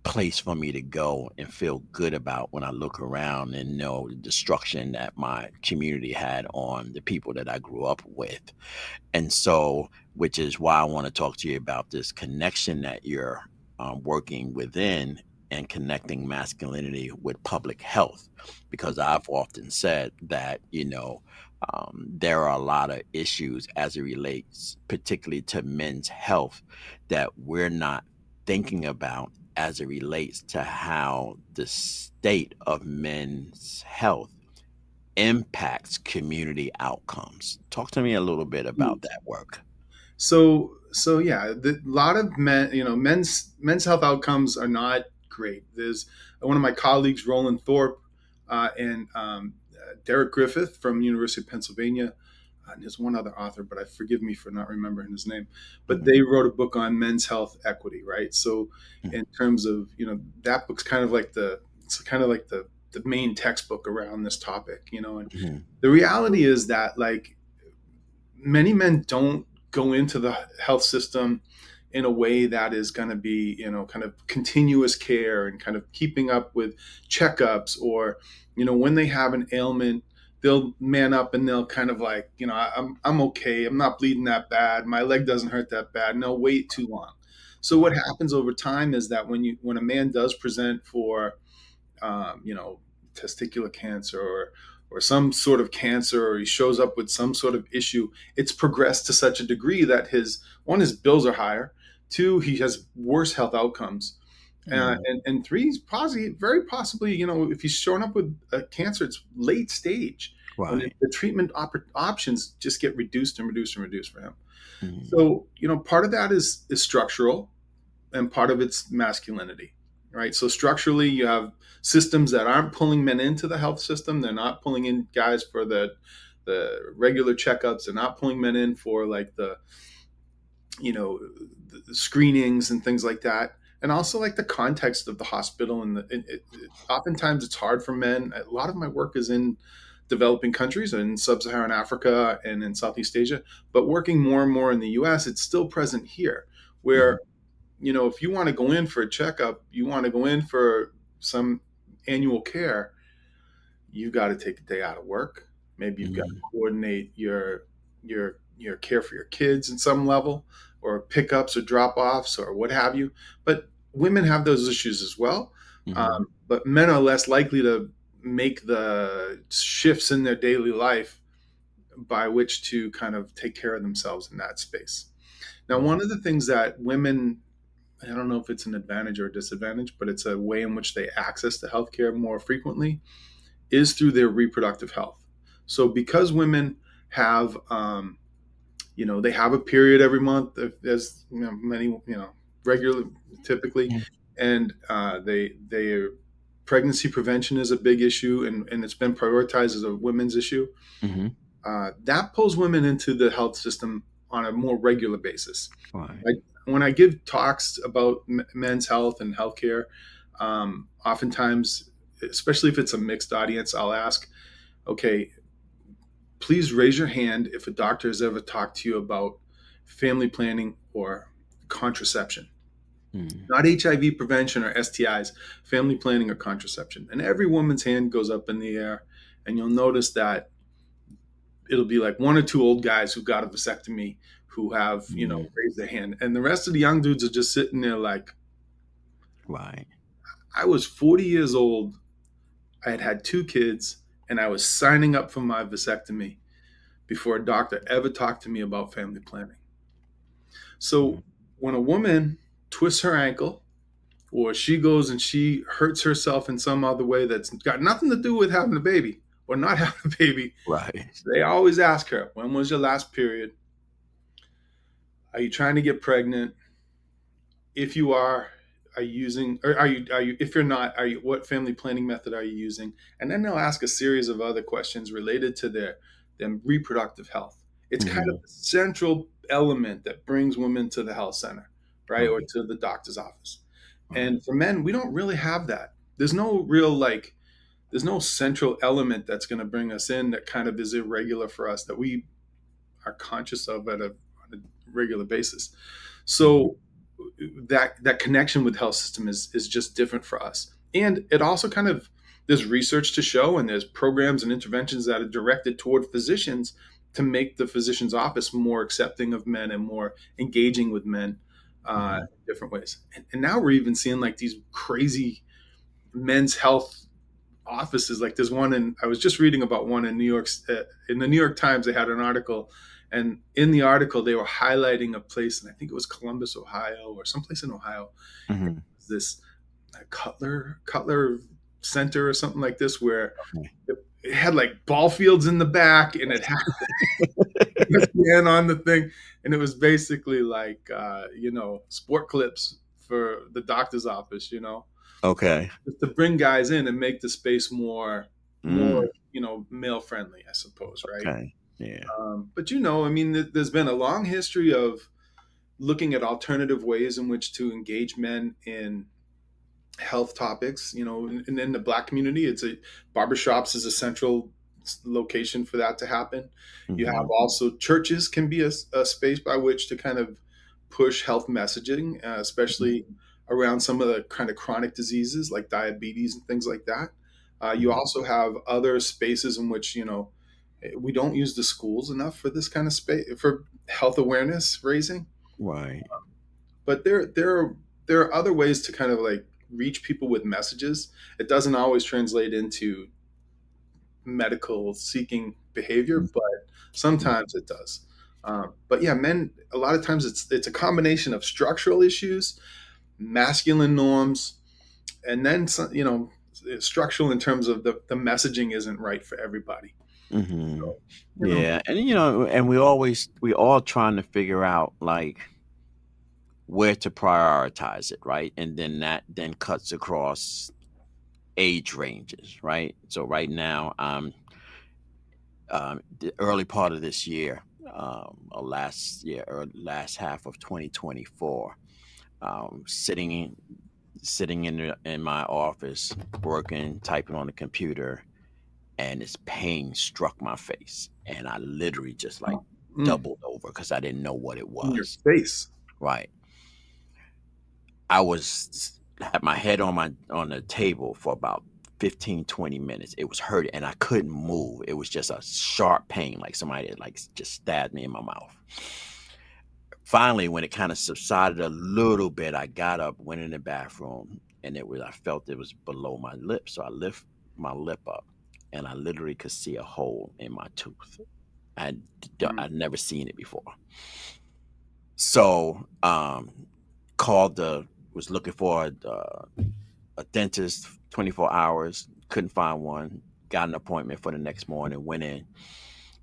place for me to go and feel good about when I look around and know the destruction that my community had on the people that I grew up with. And so, which is why I want to talk to you about this connection that you're working within, and connecting masculinity with public health. Because I've often said that, there are a lot of issues as it relates, particularly to men's health, that we're not thinking about as it relates to how the state of men's health impacts community outcomes. Talk to me a little bit about that work. So yeah, a lot of men, men's health outcomes are not great. There's one of my colleagues, Roland Thorpe, and Derek Griffith from University of Pennsylvania, and there's one other author, but I forgive me for not remembering his name. But Mhm, they wrote a book on men's health equity, right? So mhm, in terms of that book's kind of like the main textbook around this topic, and mhm, the reality is that like many men don't go into the health system in a way that is going to be, kind of continuous care and kind of keeping up with checkups, or, when they have an ailment, they'll man up and they'll kind of like, I'm okay. I'm not bleeding that bad. My leg doesn't hurt that bad. No, wait too long. So what right, happens over time is that when a man does present for testicular cancer, or some sort of cancer, or he shows up with some sort of issue, it's progressed to such a degree that his bills are higher, two, he has worse health outcomes, mm, and three, he's very possibly, if he's showing up with a cancer, it's late stage, and right, the treatment options just get reduced and reduced and reduced for him. mm, So part of that is structural, and part of it's masculinity, right? So structurally, you have systems that aren't pulling men into the health system. They're not pulling in guys for the regular checkups. They're not pulling men in for like you know the screenings and things like that. And also like the context of the hospital, oftentimes it's hard for men. A lot of my work is in developing countries, in sub-Saharan Africa and in Southeast Asia, but working more and more in the US, it's still present here, mhm, where if you want to go in for a checkup, you want to go in for some annual care, you've got to take a day out of work. Maybe you've got to mhm, coordinate your care for your kids in some level, or pickups or drop offs or what have you. But women have those issues as well. mhm, But men are less likely to make the shifts in their daily life by which to kind of take care of themselves in that space. Now, mm, one of the things that women, I don't know if it's an advantage or a disadvantage, but it's a way in which they access the healthcare more frequently, is through their reproductive health. So because women have, they have a period every month, as many, regular, typically, mm, and they pregnancy prevention is a big issue, and it's been prioritized as a women's issue. mhm, That pulls women into the health system on a more regular basis. right, I, when I give talks about men's health and healthcare, oftentimes, especially if it's a mixed audience, I'll ask, okay, please raise your hand if a doctor has ever talked to you about family planning or contraception. mm, Not HIV prevention or STIs, family planning or contraception. And every woman's hand goes up in the air, and you'll notice that it'll be like one or two old guys who got a vasectomy who have, mm, raised their hand. And the rest of the young dudes are just sitting there like, right, I was 40 years old. I had had two kids, and I was signing up for my vasectomy before a doctor ever talked to me about family planning. So when a woman twists her ankle, or she goes and she hurts herself in some other way that's got nothing to do with having a baby or not having a baby, Right. they always ask her, when was your last period? Are you trying to get pregnant? If you are you using, or are you, if you're not, what family planning method are you using? And then they'll ask a series of other questions related to their reproductive health. It's kind of Mm-hmm. the central element that brings women to the health center, right? Or Right. to the doctor's office. Right. And for men, we don't really have that. There's no real, like, there's no central element that's going to bring us in that kind of is irregular for us that we are conscious of on a regular basis. Mm-hmm. So that connection with health system is just different for us. And it also kind of, there's research to show, and there's programs and interventions that are directed toward physicians to make the physician's office more accepting of men and more engaging with men Mm-hmm. in different ways. And now we're even seeing like these crazy men's health offices. Like there's one in, I was just reading about one in New York, in the New York Times. They had an article, and in the article they were highlighting a place, and I think it was Columbus, Ohio, or someplace in Ohio. Mm-hmm. This Cutler Center or something like this, where it had like ball fields in the back, and it had ESPN on the thing, and it was basically like sport clips for the doctor's office, Okay. just to bring guys in and make the space more Mm. male friendly, I suppose, right? Okay. Yeah. But I mean, there's been a long history of looking at alternative ways in which to engage men in health topics. And in the Black community, it's a barbershops is a central location for that to happen. You have Mm-hmm. also churches can be a space by which to kind of push health messaging, especially around some of the kind of chronic diseases like diabetes and things like that. You Mm-hmm. also have other spaces in which we don't use the schools enough for this kind of space for health awareness raising. Right. But there are other ways to kind of like reach people with messages. It doesn't always translate into medical seeking behavior, but Mm-hmm. sometimes it does. But yeah, men, a lot of times it's a combination of structural issues, masculine norms, and then some, structural in terms of the messaging isn't right for everybody. Mm-hmm. So, you know, Yeah, and and we all trying to figure out like where to prioritize it, right? And then that then cuts across age ranges, right? So right now, the early part of this year, or last year, or last half of 2024, sitting in my office, working, typing on the computer, and this pain struck my face, and I literally just like mm, doubled over because I didn't know what it in your was. face. Right. I was had my head on the table for about 15, 20 minutes. It was hurting and I couldn't move. It was just a sharp pain, like somebody had like just stabbed me in my mouth. Finally, when it kind of subsided a little bit, I got up, went in the bathroom, and I felt it was below my lip. So I lift my lip up and I literally could see a hole in my tooth. I Mm, I'd never seen it before. So called the was looking for a dentist 24 hours, couldn't find one, got an appointment for the next morning, went in.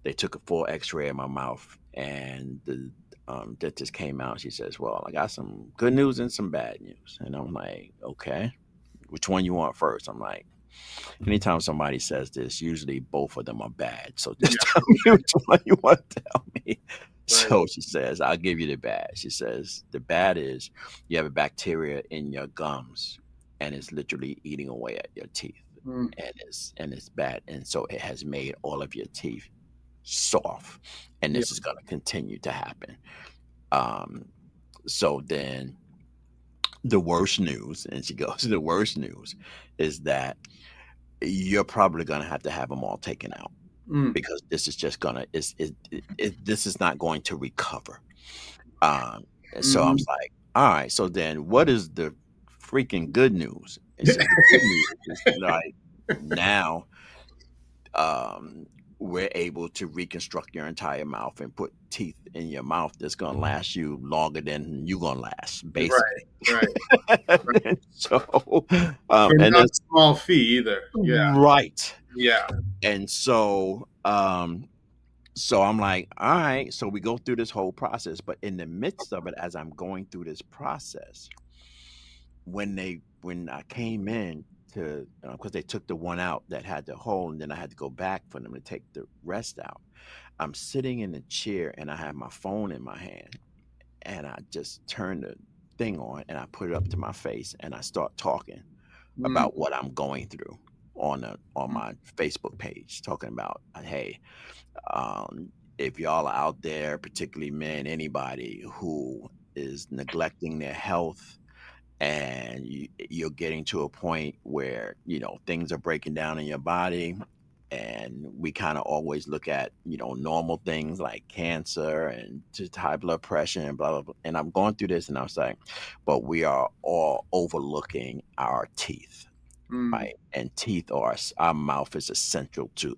They took a full x-ray of my mouth, and the dentist came out. She says, well, I got some good news and some bad news. And I'm like, okay, which one you want first? I'm like, anytime somebody says this, usually both of them are bad. So just yeah, tell me which one you want to tell me. right. So she says, I'll give you the bad. She says, the bad is you have a bacteria in your gums and it's literally eating away at your teeth. Mm, And it's bad. And so it has made all of your teeth soft. And yeah. this is gonna continue to happen. Um, so then the worst news, and she goes, the worst news is that you're probably gonna have to have them all taken out Mm, because this is just gonna this is not going to recover. And so I mhm. was like, all right, so then what is the freaking good news? It says the good news is like now um, we're able to reconstruct your entire mouth and put teeth in your mouth that's gonna last you longer than you're gonna last, Right. basically. Right. And so, For and not then a small fee either. Yeah. right, Yeah. and so, so I'm like, all right. So we go through this whole process, but in the midst of it, as I'm going through this process, when I came in to, because they took the one out that had the hole, and then I had to go back for them to take the rest out. I'm sitting in the chair and I have my phone in my hand, and I just turn the thing on and I put it up to my face and I start talking Mm, about what I'm going through on mm, my Facebook page, talking about, hey, if y'all are out there, particularly men, anybody who is neglecting their health, and you're getting to a point where things are breaking down in your body, and we kind of always look at normal things like cancer and just high blood pressure and blah blah blah. And I'm going through this, and I was like, but we are all overlooking our teeth. mm. Right, and teeth are our mouth is essential to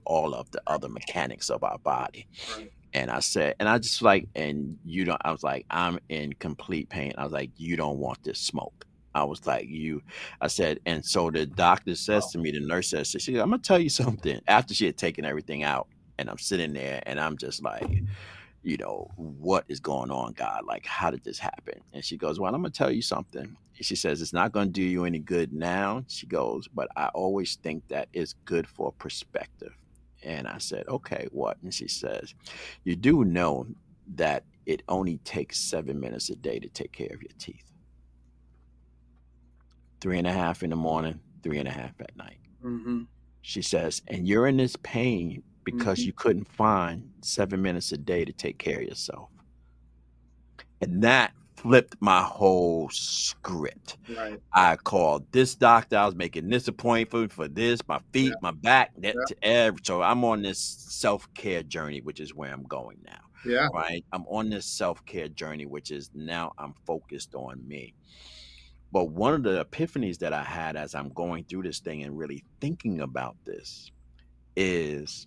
all of the other mechanics of our body. Right. And I said, and I just like, and you don't, I was like, I'm in complete pain. I was like, you don't want this smoke. I was like, I said, and so the doctor says Wow. to me, the nurse says, she goes, I'm gonna tell you something. After she had taken everything out, and I'm sitting there, and I'm just like, what is going on, God? Like, how did this happen? And she goes, well, I'm gonna tell you something. And she says, it's not gonna do you any good now. She goes, but I always think that it's good for perspective. And I said, okay, what? And she says, you do know that it only takes 7 minutes a day to take care of your teeth. 3.5 in the morning, 3.5 at night. Mm-hmm. She says, and you're in this pain because Mm-hmm. you couldn't find 7 minutes a day to take care of yourself. And that flipped my whole script. Right. I called this doctor. I was making this appointment for this, my Yeah. feet, my back, that Yeah. to every. So I'm on this self care journey, which is where I'm going now. Yeah. Right. I'm on this self care journey, which is now I'm focused on me. But one of the epiphanies that I had as I'm going through this thing and really thinking about this is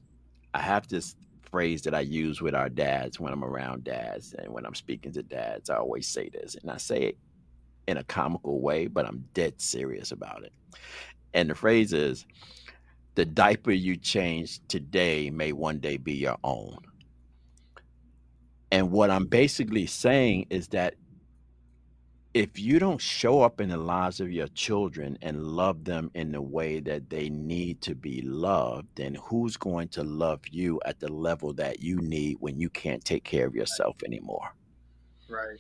I have this phrase that I use with our dads when I'm around dads and when I'm speaking to dads. I always say this, and I say it in a comical way, but I'm dead serious about it. And the phrase is, the diaper you change today may one day be your own. And what I'm basically saying is that if you don't show up in the lives of your children and love them in the way that they need to be loved, then who's going to love you at the level that you need when you can't take care of yourself anymore? Right.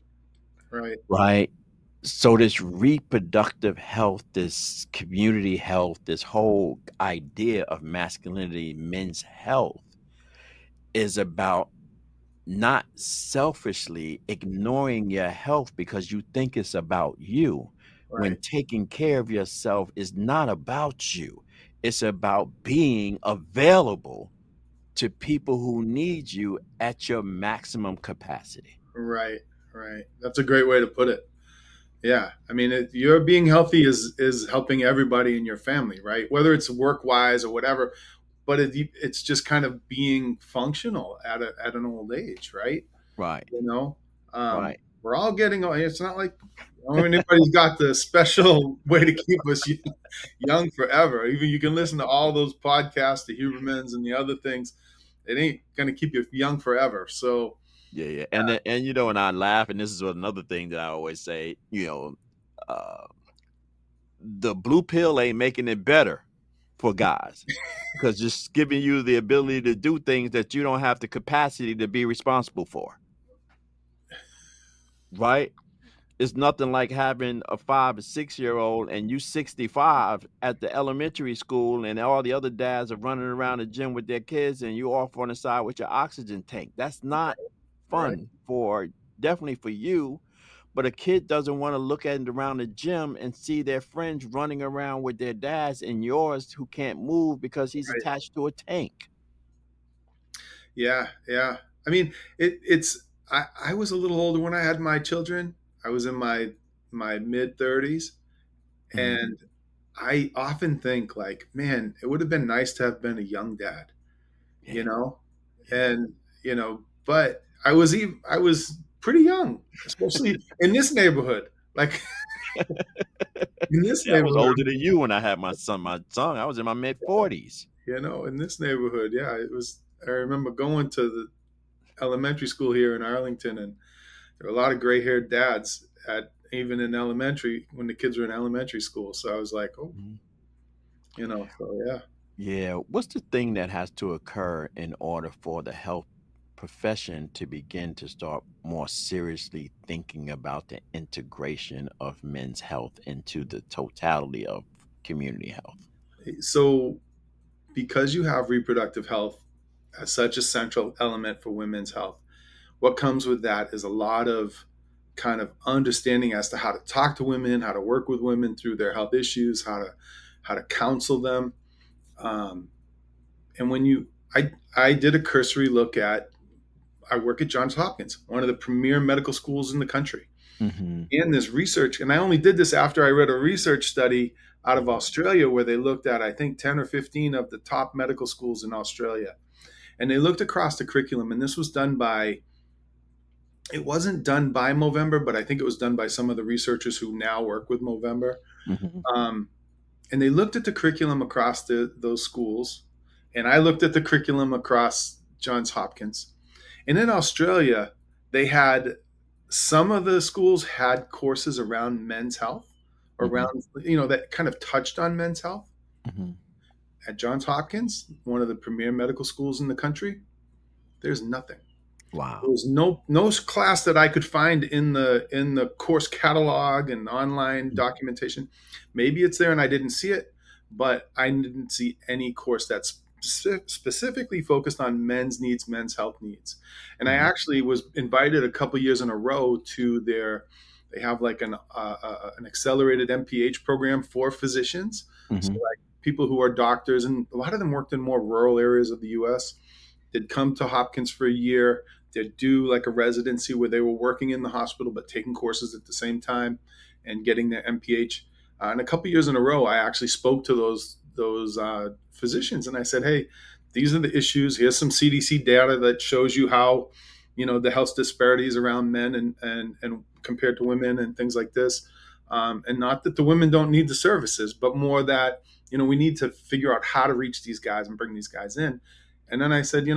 Right. Right? So, this reproductive health, this community health, this whole idea of masculinity, men's health is about not selfishly ignoring your health because you think it's about you, when Right. taking care of yourself is not about you. It's about being available to people who need you at your maximum capacity. Right. Right. That's a great way to put it. Yeah. I mean, your being healthy is helping everybody in your family, right? Whether it's work wise or whatever, but it's just kind of being functional at an old age, right? Right, You know, right. we're all getting old. It's not like anybody's got the special way to keep us young forever. Even you can listen to all those podcasts, the Hubermans and the other things. It ain't going to keep you young forever. So, Yeah, yeah. And and I laugh, and this is another thing that I always say, uh, the blue pill ain't making it better for guys, because just giving you the ability to do things that you don't have the capacity to be responsible for, right? It's nothing like having a 5 or 6 year old and you 65 at the elementary school, and all the other dads are running around the gym with their kids, and you off on the side with your oxygen tank. That's not right, fun for definitely for you. But a kid doesn't want to look at it around the gym and see their friends running around with their dads and yours who can't move because he's right. attached to a tank. Yeah, yeah. I mean, I was a little older when I had my children. I was in my mid 30s, Mhm. and I often think like, man, it would have been nice to have been a young dad, you Yeah. know, Yeah. and but I was pretty young, especially in this neighborhood. Like in this Yeah, I was neighborhood, older than you when I had my son. I was in my mid-40s. in this neighborhood, yeah, it was. I remember going to the elementary school here in Arlington, and there were a lot of gray-haired dads at even in elementary when the kids were in elementary school. So I was like, oh, Mhm. so yeah. Yeah. What's the thing that has to occur in order for the health profession to begin to start more seriously thinking about the integration of men's health into the totality of community health? So because you have reproductive health as such a central element for women's health, what comes with that is a lot of kind of understanding as to how to talk to women, how to work with women through their health issues, how to counsel them. Um, and when you, I did a cursory look at. I work at Johns Hopkins, one of the premier medical schools in the country. Mhm. And this research, and I only did this after I read a research study out of Australia where they looked at, I think, 10 or 15 of the top medical schools in Australia. And they looked across the curriculum, and this was done by, it wasn't done by Movember, but I think it was done by some of the researchers who now work with Movember. Mhm. Um, and they looked at the curriculum across those schools. And I looked at the curriculum across Johns Hopkins. And in Australia, they had some of the schools had courses around men's health, Mhm. around, that kind of touched on men's health. Mhm. At Johns Hopkins, one of the premier medical schools in the country, there's nothing. There Wow. was no class that I could find in the course catalog and online Mhm. documentation. Maybe it's there and I didn't see it, but I didn't see any course that's specifically focused on men's needs, men's health needs. And I Mhm. actually was invited a couple years in a row to their. They have like an accelerated MPH program for physicians, so Mhm. like people who are doctors, and a lot of them worked in more rural areas of the U.S. They'd come to Hopkins for a year. They'd do like a residency where they were working in the hospital but taking courses at the same time and getting their MPH. And a couple years in a row, I actually spoke to those physicians, and I said, "Hey, these are the issues. Here's some CDC data that shows you how, the health disparities around men and compared to women and things like this. And not that the women don't need the services, but more that we need to figure out how to reach these guys and bring these guys in." And then I said,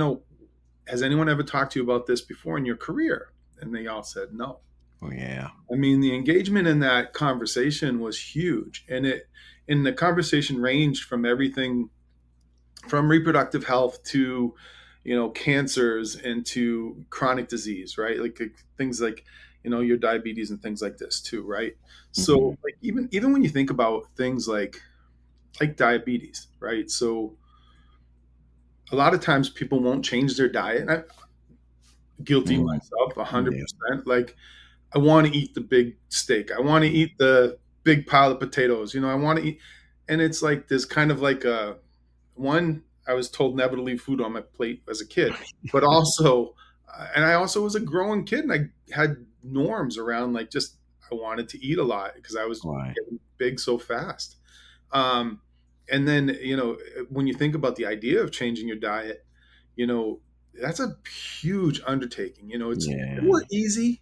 has anyone ever talked to you about this before in your career? And they all said no. Oh, yeah. I mean, the engagement in that conversation was huge. And the conversation ranged from everything from reproductive health to, cancers and to chronic disease, right? Like things like, your diabetes and things like this too, right? So Mhm. like even when you think about things like diabetes, right? So a lot of times people won't change their diet. And I'm guilty Mm. myself, Yeah. 100%. Like I want to eat the big steak. I want to eat the big pile of potatoes. I want to eat, and it's like there's kind of like a one. I was told never to leave food on my plate as a kid, but also, and I also was a growing kid, and I had norms around like just I wanted to eat a lot because I was Right. getting big so fast. Um, and then when you think about the idea of changing your diet, you know that's a huge undertaking. It's if it Yeah. were easy.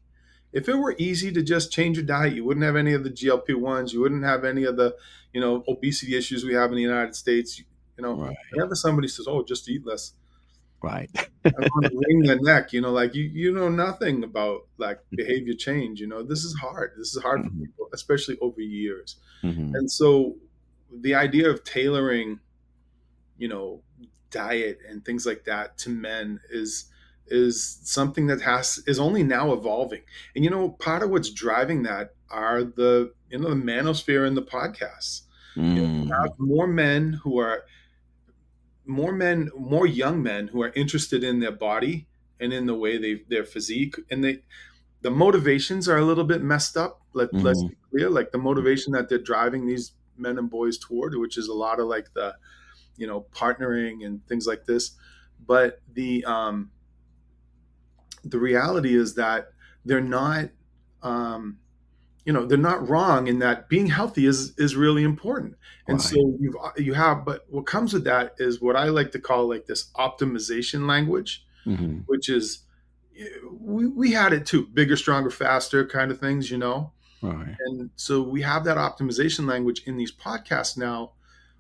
If it were easy to just change your diet, you wouldn't have any of the GLP-1s. You wouldn't have any of the obesity issues we have in the United States. Right. Whenever somebody says, "Oh, just eat less," Right. I want to wring their neck. Like you know nothing about like behavior change. This is hard. This is hard for Mhm. people, especially over years. Mhm. And so the idea of tailoring, you know, diet and things like that to men is something that is only now evolving. And part of what's driving that are the manosphere and the podcasts. You have Mhm. more young men who are interested in their body and in the way their physique, and the motivations are a little bit messed up. Let's Mhm. be clear, like the motivation that they're driving these men and boys toward, which is a lot of like the partnering and things like this. But the reality is that they're not. Um, they're not wrong in that being healthy is really important. And so Right. but what comes with that is what I like to call like this optimization language, Hmm. which is we had it too, bigger, stronger, faster kind of things, Right. And so we have that optimization language in these podcasts now,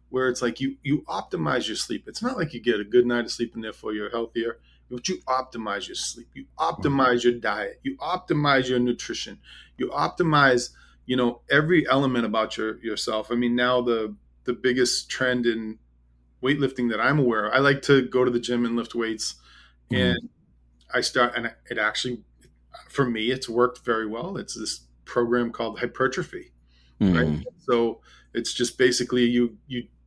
where it's like you optimize your sleep. It's not like you get a good night of sleep and therefore you're healthier, but you optimize your sleep, you Right. optimize your diet, you optimize your nutrition, you optimize, every element about yourself. I mean, now the biggest trend in weightlifting that I'm aware of, I like to go to the gym and lift weights, and Hmm. and it actually, for me, it's worked very well. It's this program called hypertrophy, right? Hmm. So it's just basically you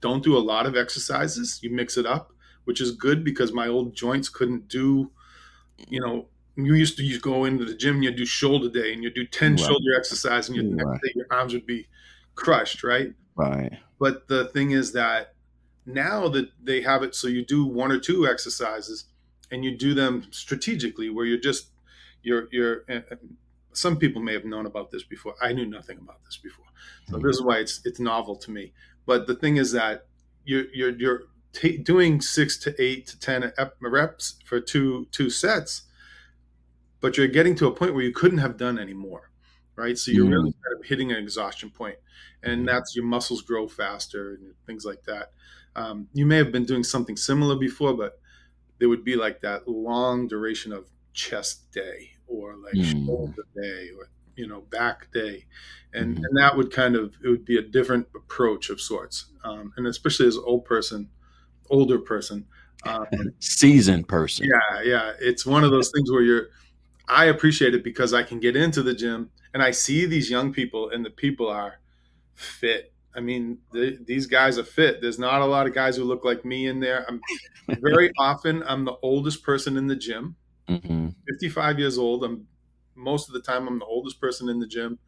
don't do a lot of exercises, you mix it up, which is good because my old joints couldn't do, you know, you go into the gym and you do shoulder day and you do 10 Right. shoulder exercise and the next Right. day your arms would be crushed, right? Right. But the thing is that now that they have it so you do one or two exercises and you do them strategically where you're some people may have known about this before. I knew nothing about this before, so Hmm. this is why it's novel to me. But the thing is that you're doing 6 to 8 to 10 reps for two sets, but you're getting to a point where you couldn't have done any more, right? So you're Hmm. really kind of hitting an exhaustion point, and Hmm. that's your muscles grow faster and things like that. You may have been doing something similar before, but there would be like that long duration of chest day or like Hmm. shoulder day or back day, and Hmm. that would it would be a different approach of sorts, and especially as an older person. Seasoned person. Yeah, it's one of those things where I appreciate it because I can get into the gym and I see these young people and the people are fit. I mean, these guys are fit. There's not a lot of guys who look like me in there. I'm the oldest person in the gym. Hmm. 55 years old. Most of the time I'm the oldest person in the gym,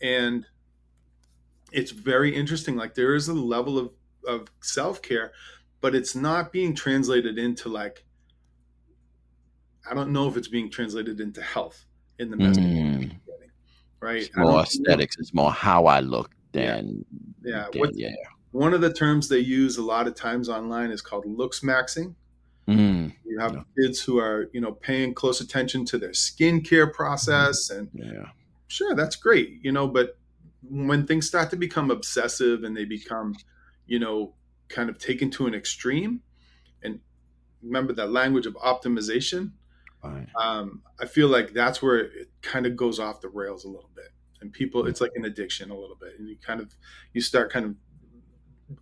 and it's very interesting. Like there is a level of self care, but it's not being translated into like I don't know if it's being translated into health in the message, Hmm. right? It's I more don't know. aesthetics. It's more how I look Yeah, than yeah. yeah. One of the terms they use a lot of times online is called looks maxing. Mm. You have Yeah. kids who are, paying close attention to their skincare process, and Yeah. sure, that's great, but when things start to become obsessive and they become, you know, kind of taken to an extreme, and remember that language of optimization, Right. I feel like that's where it kind of goes off the rails a little bit. And people, it's like an addiction a little bit, and you start kind of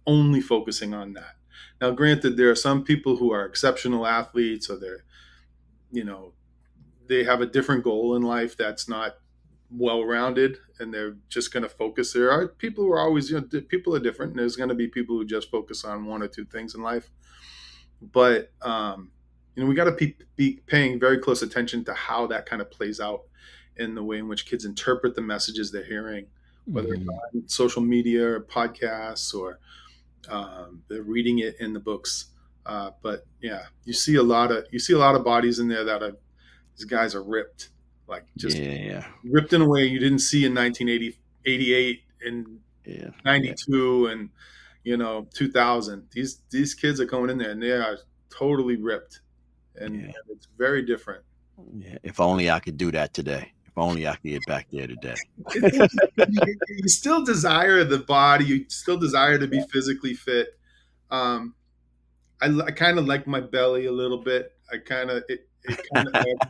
only focusing on that. Now, granted, there are some people who are exceptional athletes, or you know, they have a different goal in life that's not well rounded, and they're just going to focus. There are people who are always, people are different. And there's going to be people who just focus on one or two things in life. But, we got to be paying very close attention to how that kind of plays out in the way in which kids interpret the messages they're hearing, whether it's Hmm. on social media or podcasts, or they're reading it in the books. But yeah, you see a lot of bodies in there that are these guys are ripped, like just Yeah. ripped in a way you didn't see in 1980, 88, and Yeah. Yeah. 92, and 2000. These kids are going in there and they are totally ripped, and Yeah. it's very different. Yeah. If only I could do that today. If only I could get back there today. It's you still desire the body, you still desire to be physically fit. Um, I kind of like my belly a little bit. It kind of I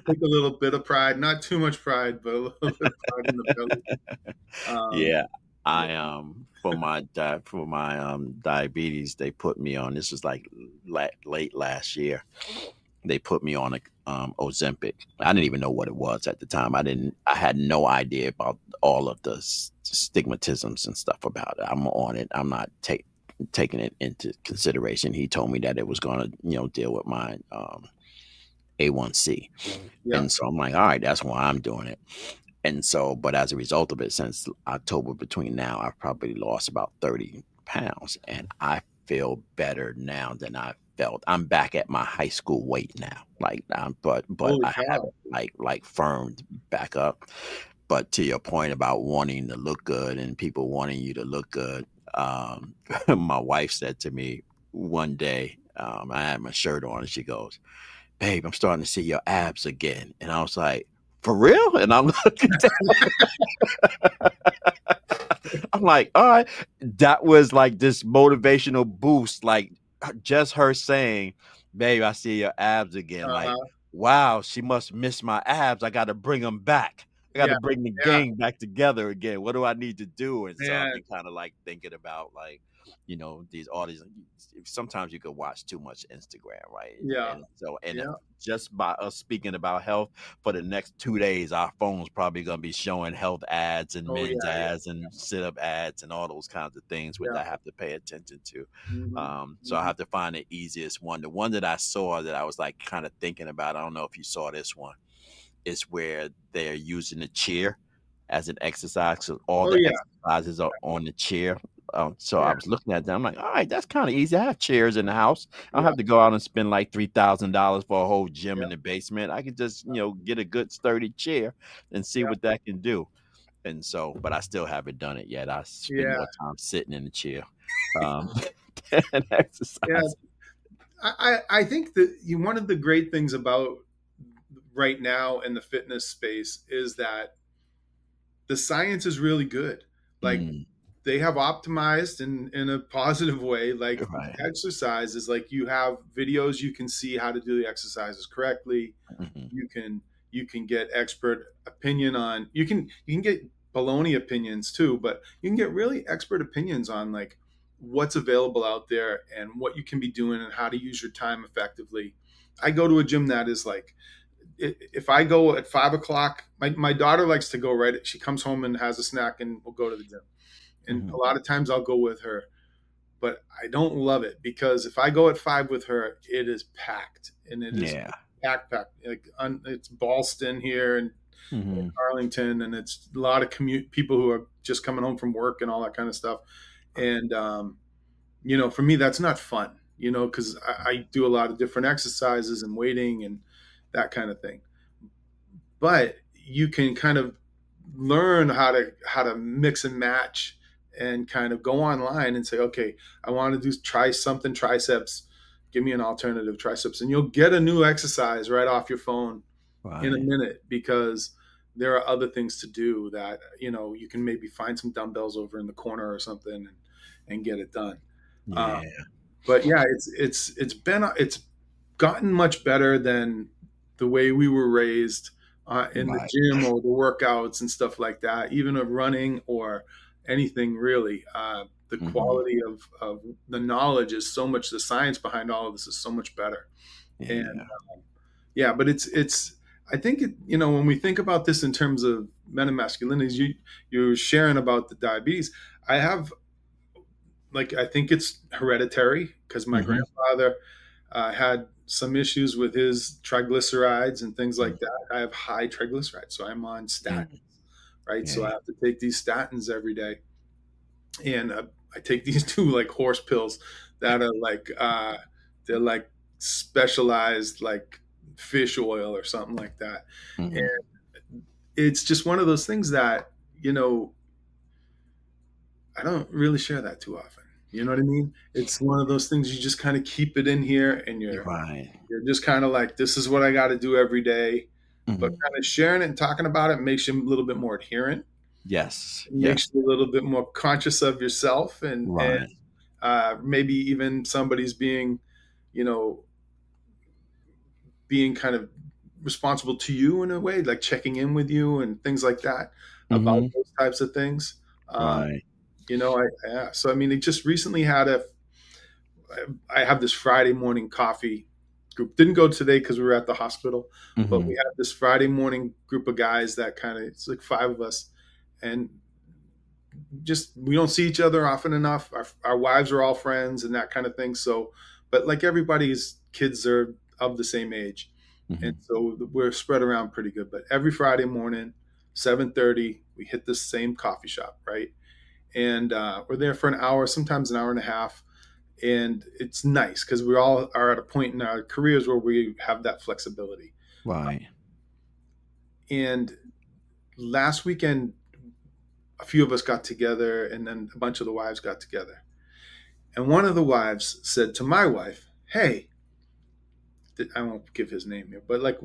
take a little bit of pride, not too much pride, but a little bit of pride in the belly. Um, Yeah. yeah, I for my diabetes, they put me on, this was like late last year. They put me on a Ozempic. I didn't even know what it was at the time. I had no idea about all of the stigmatisms and stuff about it. I'm on it. I'm not taking it into consideration. He told me that it was going to, deal with my A1C. yeah, And so I'm like, all right, that's why I'm doing it. And so, but as a result of it, since October between now, I've probably lost about 30 pounds, and I feel better now than I felt. I'm back at my high school weight now, like, but holy I cow. haven't like firmed back up. But to your point about wanting to look good and people wanting you to look good, my wife said to me one day, I had my shirt on, and she goes, "Babe, I'm starting to see your abs again." And I was like, "For real?" And I'm looking I'm like, all right. That was like this motivational boost, like just her saying, "Babe, I see your abs again." Like, Uh-huh. wow, she must miss my abs. I got to bring them back. I got Yeah. to bring the Yeah. gang back together again. What do I need to do? And so I've Man. been kind of like thinking about like, these audience. Sometimes you could watch too much Instagram, right? Yeah. And so, and if Yeah. just by us speaking about health for the next 2 days, our phone's probably gonna be showing health ads and Oh, men's yeah. Yeah. ads and sit up ads and all those kinds of things which Yeah. I have to pay attention to. Mhm. So I Mhm. have to find the easiest one. The one that I saw that I was like kind of thinking about, I don't know if you saw this one, is where they're using the chair as an exercise. So all Oh, the yeah. exercises are on the chair. So I Yeah. was looking at them. I'm like, all right, that's kind of easy. I have chairs in the house. I don't Yeah. have to go out and spend like $3,000 for a whole gym Yeah. in the basement. I could just, get a good sturdy chair and see Yeah. what that can do. And so, but I still haven't done it yet. I spend Yeah. more time sitting in the chair um, than Yeah. exercising. I think that one of the great things about right now in the fitness space is that the science is really good. Like Mm, they have optimized in a positive way. Like right. exercise is like you have videos, you can see how to do the exercises correctly. Hmm. You can you can get expert opinion on you can get baloney opinions too, but you can get really expert opinions on like what's available out there and what you can be doing and how to use your time effectively. I go to a gym that is like if I go at 5 o'clock, my daughter likes to go right. She comes home and has a snack, and we'll go to the gym. And a Hmm. lot of times I'll go with her, but I don't love it because if I go at 5 with her, it is packed and it is Yeah. packed. Like it's Ballston here and Hmm. Arlington, and it's a lot of commute people who are just coming home from work and all that kind of stuff. And for me, that's not fun. Because I do a lot of different exercises and weighting and that kind of thing. But you can kind of learn how to mix and match and kind of go online and say, okay, I want to try something triceps. Give me an alternative triceps, and you'll get a new exercise right off your phone in a Right. minute because there are other things to do that you can maybe find some dumbbells over in the corner or something and get it done. Uh, Yeah. but yeah, it's gotten much better than the way we were raised in the Right. gym or the workouts and stuff like that, even of running or anything really. The Hmm. quality of the knowledge is so much, the science behind all of this is so much better. And Yeah. yeah, but it's I think when we think about this in terms of men and masculinities, you're sharing about the diabetes. I have like I think it's hereditary because my Hmm. grandfather had some issues with his triglycerides and things like that. I have high triglycerides, so I'm on statins, Mm. right? So I Yeah. have to take these statins every day, and I take these two like horse pills that are like they're like specialized like fish oil or something like that, Hmm. and it's just one of those things that you know I don't really share that too often. You know what I mean? It's one of those things you just kind of keep it in here, and Right. you're just kind of like, this is what I got to do every day. But Hmm. kind of sharing it and talking about it makes you a little bit more adherent. Yes. It makes Yes. you a little bit more conscious of yourself, and Right. maybe even somebody's you know, being kind of responsible to you in a way, like checking in with you and things like that about Hmm. those types of things. Um, Right. yeah. So I mean, it just recently had I have this Friday morning coffee group. Didn't go today because we were at the hospital, but we Hmm. have this Friday morning group of guys that kind of, it's like five of us, and just we don't see each other often enough. Our wives are all friends and that kind of thing. So, but like everybody's kids are of the same age, and Hmm. so we're spread around pretty good. But every Friday morning, 7:30, we hit the same coffee shop, right? And we're there for an hour, sometimes an hour and a half, and it's nice because we all are at a point in our careers where we have that flexibility. Right. And last weekend, a few of us got together, and then a bunch of the wives got together. And one of the wives said to my wife, "Hey," I won't give his name here, but like,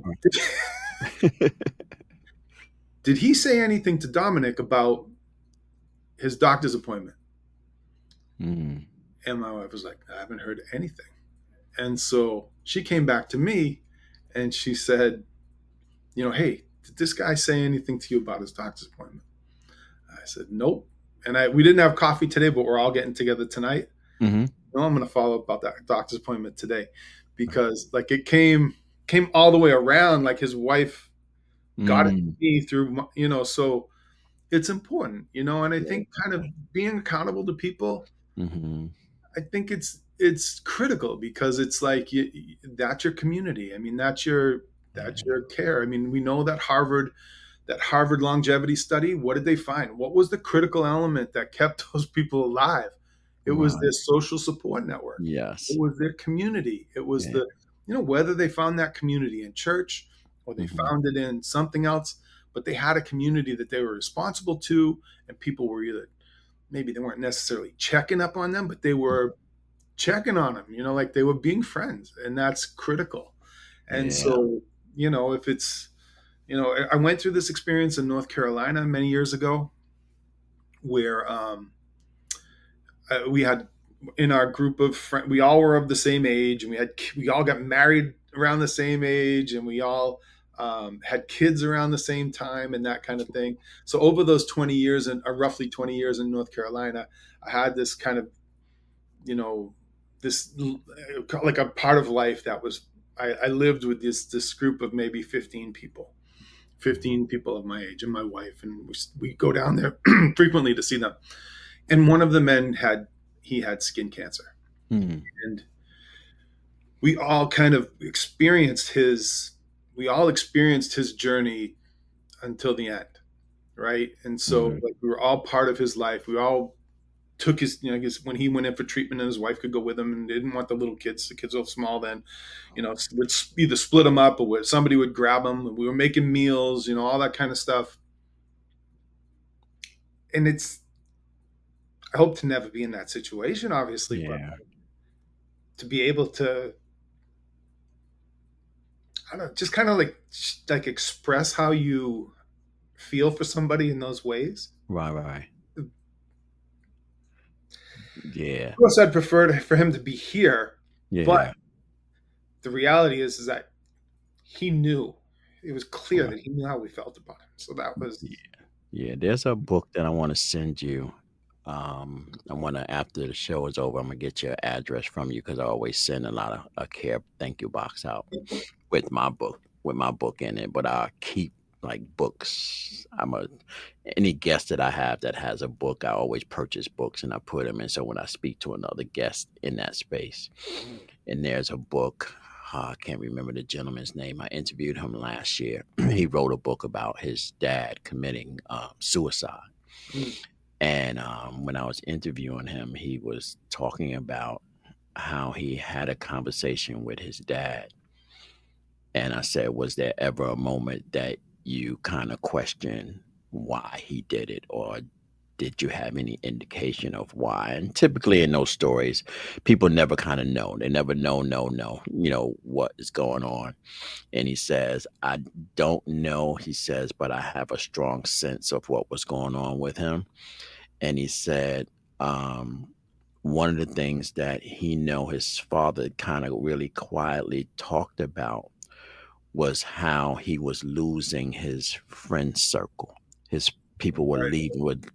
did he say anything to Dominic about his doctor's appointment? Mm. And my wife was like, "I haven't heard anything." And so she came back to me and she said, "Hey, did this guy say anything to you about his doctor's appointment?" I said, "Nope." And we didn't have coffee today, but we're all getting together tonight. Mm-hmm. No, I'm going to follow up about that doctor's appointment today, because like it came all the way around. Like his wife got it to Mm. me through, so it's important, and I Yeah. think kind of being accountable to people, Mm-hmm. I think it's critical, because it's like that's your community. I mean, that's your care. I mean, we know that Harvard longevity study, what did they find? What was the critical element that kept those people alive? It was Right. their social support network. It Yes. was their community. It was Yeah. whether they found that community in church or they Mm-hmm. found it in something else, but they had a community that they were responsible to, and people were either, maybe they weren't necessarily checking up on them, but they were checking on them, like they were being friends, and that's critical. And Yeah. so, if it's, I went through this experience in North Carolina many years ago, where we had, in our group of friends, we all were of the same age, and we all got married around the same age, and we all had kids around the same time, and that kind of thing. So over those 20 years, and roughly 20 years in North Carolina, I had this kind of, you know, this like a part of life that was, I lived with this group of maybe 15 people of my age and my wife, and we go down there frequently to see them. And one of the men had skin cancer, Mm. and we all kind of experienced his journey until the end, right? And so Mm. like we were all part of his life. We all took his, I guess when he went in for treatment, and his wife could go with him, and they didn't want the little kids. The kids were small then, would either split them up, or somebody would grab them. And we were making meals, all that kind of stuff. And I hope to never be in that situation, obviously, but Yeah. to be able to, I don't know, just kind of like express how you feel for somebody in those ways. Right. Right. Of Yeah. course, I'd prefer for him to be here, but Yeah. the reality is that he knew. It was clear Right. that he knew how we felt about him. So that was Yeah. Yeah. There's a book that I want to send you. I want to, after the show is over, I'm gonna get your address from you, because I always send a lot of a care thank you box out with my book in it. But I keep like books. Any guest that I have that has a book, I always purchase books and I put them in. So when I speak to another guest in that space, and there's a book. I can't remember the gentleman's name. I interviewed him last year. He wrote a book about his dad committing suicide. mm, And when I was interviewing him, he was talking about how he had a conversation with his dad. And I said, was there ever a moment that you kind of questioned why he did it? Or did you have any indication of why? And typically in those stories, people never kind of know. They never know, what is going on. And he says, I don't know, he says, but I have a strong sense of what was going on with him. And he said, one of the things that he know his father kind of really quietly talked about was how he was losing his friend circle. His people were right,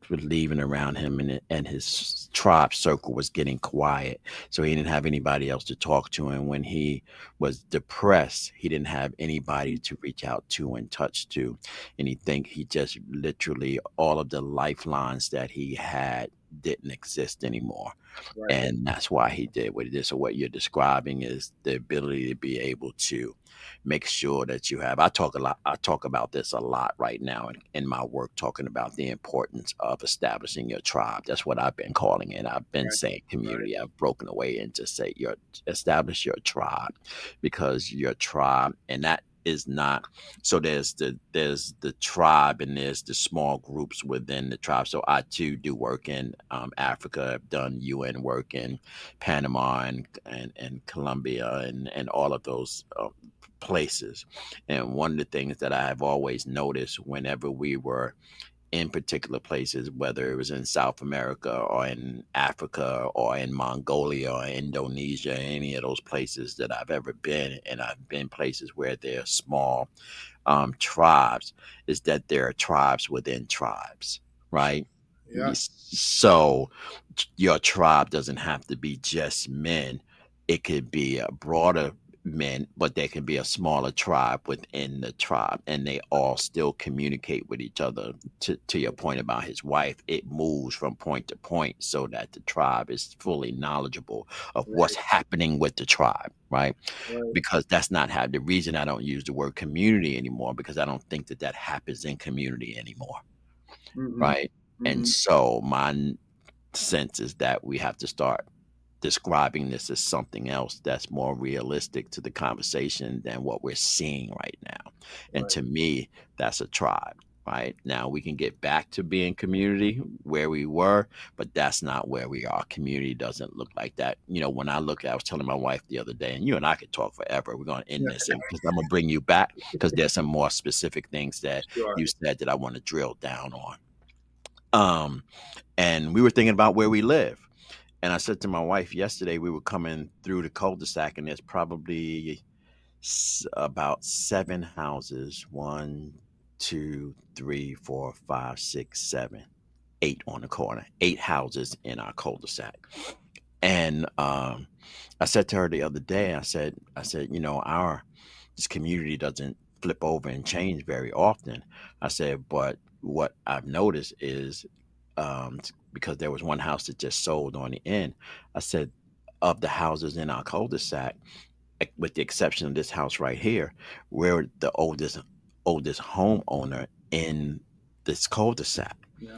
leaving around him, and his tribe circle was getting quiet. So he didn't have anybody else to talk to. And when he was depressed, he didn't have anybody to reach out to and touch to. And he just literally, all of the lifelines that he had didn't exist anymore. right, And that's why he did what he did. So what you're describing is the ability to be able to make sure that you have. I talk about this a lot right now in my work, talking about the importance of establishing your tribe. That's what I've been calling it. I've been right, saying right, community. I've broken away into say establish your tribe, because your tribe, and that is not. So there's the tribe, and there's the small groups within the tribe. So I too do work in Africa. I've done UN work in Panama and Colombia and all of those places. And one of the things that I've always noticed whenever we were in particular places, whether it was in South America or in Africa or in Mongolia or Indonesia, any of those places that I've ever been, and I've been places where there are small tribes, is that there are tribes within tribes, right? Yeah. So your tribe doesn't have to be just men. It could be a broader men, but there can be a smaller tribe within the tribe, and they all still communicate with each other. To your point about his wife, it moves from point to point so that the tribe is fully knowledgeable of what's Right. happening with the tribe, right? Right. Because that's not how the reason I don't use the word community anymore, because I don't think that that happens in community anymore, Mm-hmm. right? And Mm-hmm. so my sense is that we have to start describing this as something else that's more realistic to the conversation than what we're seeing right now. And Right. to me, that's a tribe. Right now, we can get back to being community where we were, but that's not where we are. Community doesn't look like that. When I look at, I was telling my wife the other day, and you and I could talk forever. We're going to end Yeah. this because I'm going to bring you back because there's some more specific things that Sure. you said that I want to drill down on. Um, and we were thinking about where we live. And I said to my wife yesterday, we were coming through the cul-de-sac, and there's probably about 7 houses. One, two, three, four, five, six, seven, eight on the corner. 8 houses in our cul-de-sac. And I said to her the other day, I said, our this community doesn't flip over and change very often. I said, but what I've noticed is because there was one house that just sold on the end. I said, of the houses in our cul-de-sac, with the exception of this house right here, we're the oldest homeowner in this cul-de-sac. Yeah.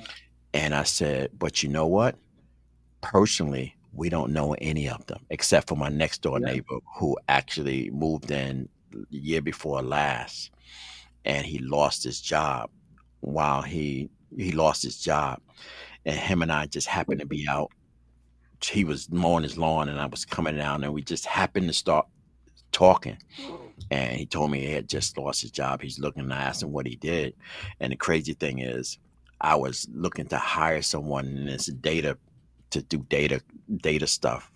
And I said, but you know what? Personally, we don't know any of them except for my next door Yeah. neighbor who actually moved in the year before last, and he lost his job while he lost his job, and him and I just happened to be out. He was mowing his lawn, and I was coming down, and we just happened to start talking. And he told me he had just lost his job. He's looking, and I asked him what he did. And the crazy thing is, I was looking to hire someone in this data to do data stuff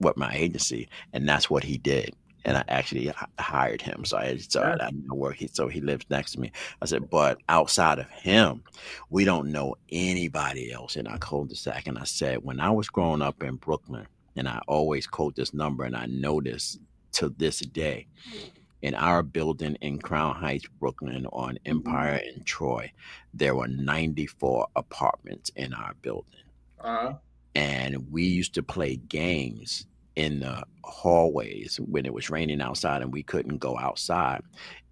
with my agency, and that's what he did. And I actually hired him, Yeah. I know where he lives next to me. I said, but outside of him, we don't know anybody else in our cul-de-sac. And I said, when I was growing up in Brooklyn, and I always quote this number, and I know this to this day, in our building in Crown Heights, Brooklyn, on Mm-hmm. Empire and Troy, there were 94 apartments in our building. Uh-huh. And we used to play games in the hallways when it was raining outside and we couldn't go outside.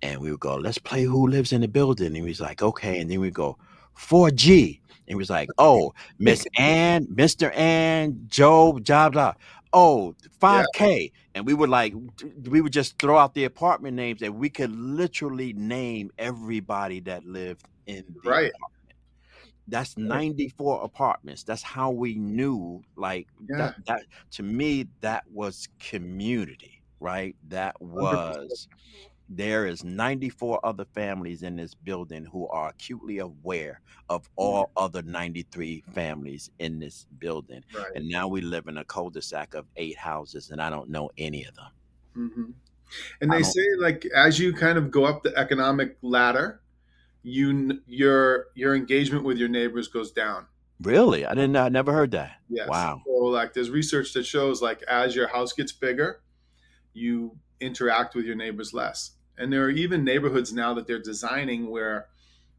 And we would go, let's play who lives in the building. And he was like, okay. And then we go, 4G. And he was like, oh, Miss Ann, Mr. Ann, Joe, blah, blah. Oh, Yeah. 5K. And we would just throw out the apartment names, and we could literally name everybody that lived in the Right. apartment. That's Right. 94 apartments. That's how we knew, like, Yeah. that to me, that was community, right? That 100%. was there is 94 other families in this building who are acutely aware of Yeah. all other 93 families in this building. Right. And now we live in a cul-de-sac of 8 houses, and I don't know any of them. Mm-hmm. And I they don't say, like, as you kind of go up the economic ladder, your engagement with your neighbors goes down. really, I never heard that. Yes. Wow. So, like, there's research that shows, like, as your house gets bigger, you interact with your neighbors less. And there are even neighborhoods now that they're designing where,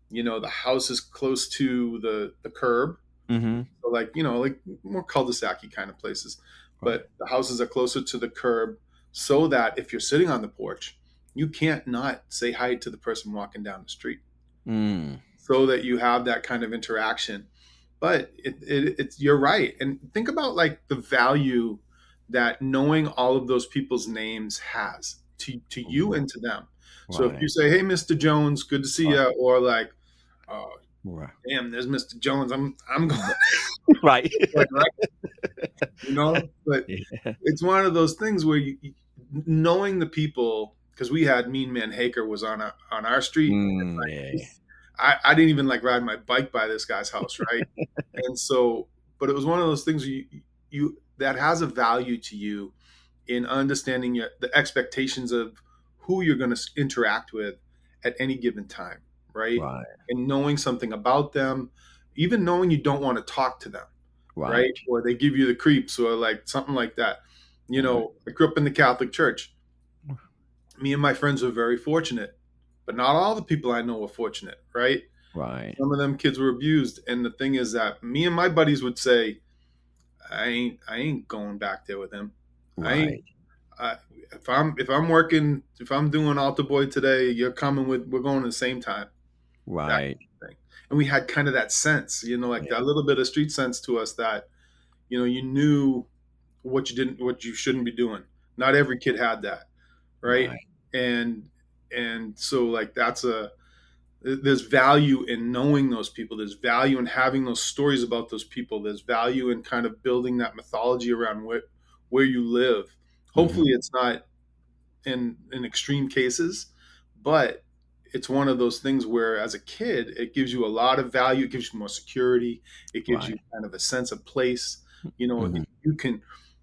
the house is close to the curb. Mm-hmm. So, like, like more cul-de-sac kind of places. Right. But the houses are closer to the curb so that if you're sitting on the porch, you can't not say hi to the person walking down the street, Mm. so that you have that kind of interaction. But it's you're right. And think about, like, the value that knowing all of those people's names has to you Ooh. and to them. So if you Right. say, "Hey, Mr. Jones, good to see Right. you," or like, "Oh, Right. damn, there's Mr. Jones. I'm going Right. like right," But Yeah. it's one of those things where knowing the people, because we had Mean Man Haker was on our street. Yeah. I didn't even like ride my bike by this guy's house, right? And so, but it was one of those things you that has a value to you in understanding the expectations of who you're going to interact with at any given time, right? Right. And knowing something about them, even knowing you don't want to talk to them, right? Right. Or they give you the creeps or like something like that. Right. I grew up in the Catholic Church. Me and my friends were very fortunate, but not all the people I know were fortunate, right? Right. Some of them kids were abused. And the thing is that me and my buddies would say, I ain't going back there with him. I ain't Right. I, if I'm working, if I'm doing altar boy today, you're coming with, we're going at the same time. That Right. thing. And we had kind of that sense, like Yeah. that little bit of street sense to us that, you knew what you shouldn't be doing. Not every kid had that, right? Right. And so like there's value in knowing those people. There's value in having those stories about those people. There's value in kind of building that mythology around where you live. Hopefully, Hmm. it's not in extreme cases, but it's one of those things where as a kid it gives you a lot of value. It gives you more security. It gives you Right. kind of a sense of place. Hmm. You can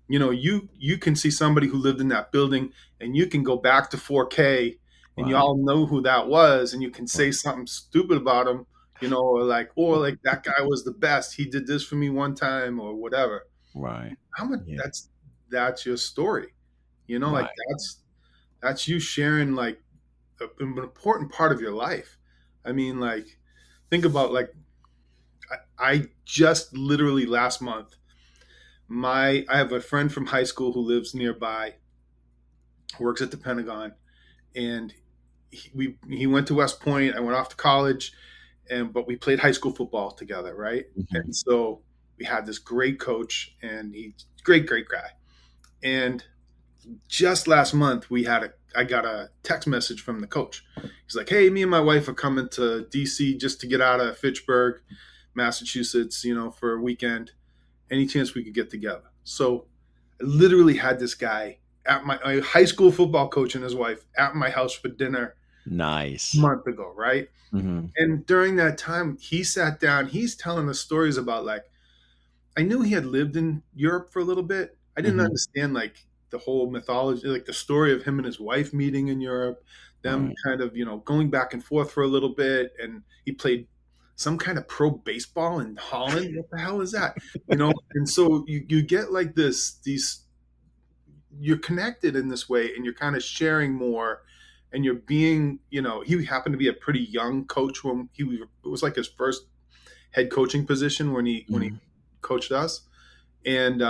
you can see somebody who lived in that building, and you can go back to 4K, and you Right. all know who that was, and you can say Right. something stupid about him, or like that guy was the best, he did this for me one time or whatever. Right. How much Yeah. that's your story, like Right. that's you sharing like an important part of your life. I mean, like, think about like I just literally last month, I have a friend from high school who lives nearby, works at the Pentagon, and he went to West Point. I went off to college, but we played high school football together, right? Hmm. And so we had this great coach, and he's great guy. And just last month I got a text message from the coach. He's like, "Hey, me and my wife are coming to DC just to get out of Fitchburg, Massachusetts, for a weekend. Any chance we could get together?" So I literally had this guy at my high school football coach and his wife at my house for dinner a Nice. month ago, right? Hmm. And during that time, he sat down, he's telling us stories about like, I knew he had lived in Europe for a little bit. I didn't Hmm. understand like the whole mythology, like the story of him and his wife meeting in Europe, them Right. kind of, going back and forth for a little bit. And he played some kind of pro baseball in Holland. What the hell is that? And so you get like you're connected in this way, and you're kind of sharing more, and you're being, he happened to be a pretty young coach when it was like his first head coaching position when he Hmm. coached us. And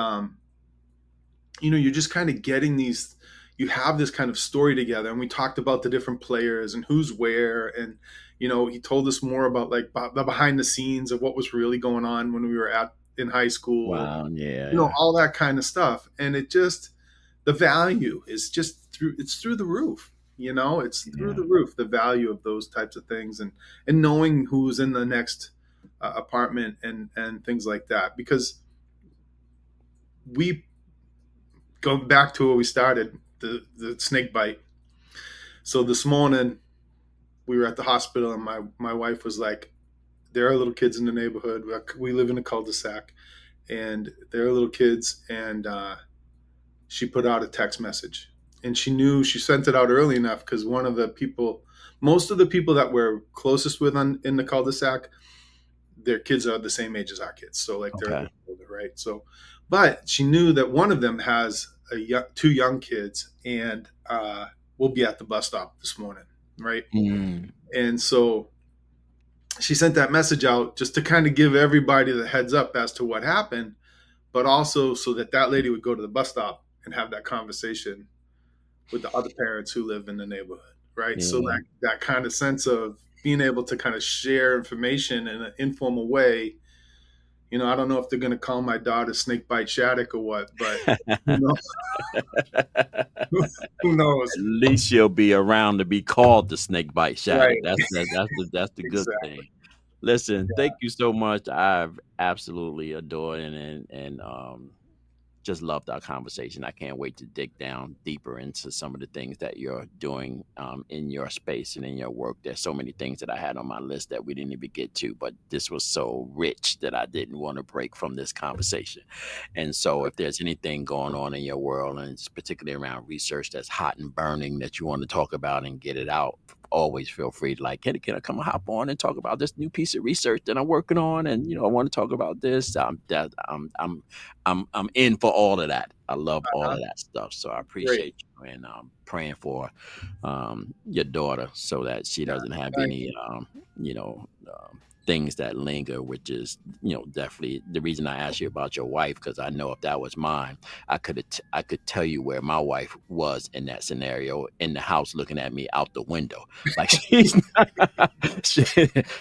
you're just kind of getting these, you have this kind of story together, and we talked about the different players and who's where. And he told us more about like the behind the scenes of what was really going on when we were in high school, Wow. Yeah. all that kind of stuff. And it just, the value is just through the roof. It's through Yeah. the roof, the value of those types of things, and knowing who's in the next apartment, and things like that. Because we go back to where we started, the snake bite. So this morning we were at the hospital, and my wife was like, there are little kids in the neighborhood. We live in a cul-de-sac, and there are little kids. And she put out a text message, and she knew, she sent it out early enough because most of the people that we're closest with in the cul-de-sac, their kids are the same age as our kids. So like they're a Okay. little older, right? So, but she knew that one of them has two young kids, and we'll be at the bus stop this morning, right? Mm. And so she sent that message out just to kind of give everybody the heads up as to what happened, but also so that that lady would go to the bus stop and have that conversation with the other parents who live in the neighborhood, right? So Yeah. that kind of sense of being able to kind of share information in an informal way, I don't know if they're going to call my daughter Snakebite Shattuck or what, but you know, who knows? At least she'll be around to be called the Snakebite Shattuck. Right. That's the good Exactly. thing. Listen, thank you so much. I've absolutely adored and just loved our conversation. I can't wait to dig down deeper into some of the things that you're doing in your space and in your work. There's so many things that I had on my list that we didn't even get to, but this was so rich that I didn't want to break from this conversation. And so if there's anything going on in your world, and it's particularly around research that's hot and burning that you want to talk about and get it out, always feel free to can I come and hop on and talk about this new piece of research that I'm working on, and I want to talk about this. I'm in for all of that. I love all of that stuff. So I Great. appreciate you, and praying for your daughter so that she doesn't have Thank any things that linger, which is definitely the reason I asked you about your wife, because I know if that was mine, I could tell you where my wife was in that scenario, in the house looking at me out the window, like she's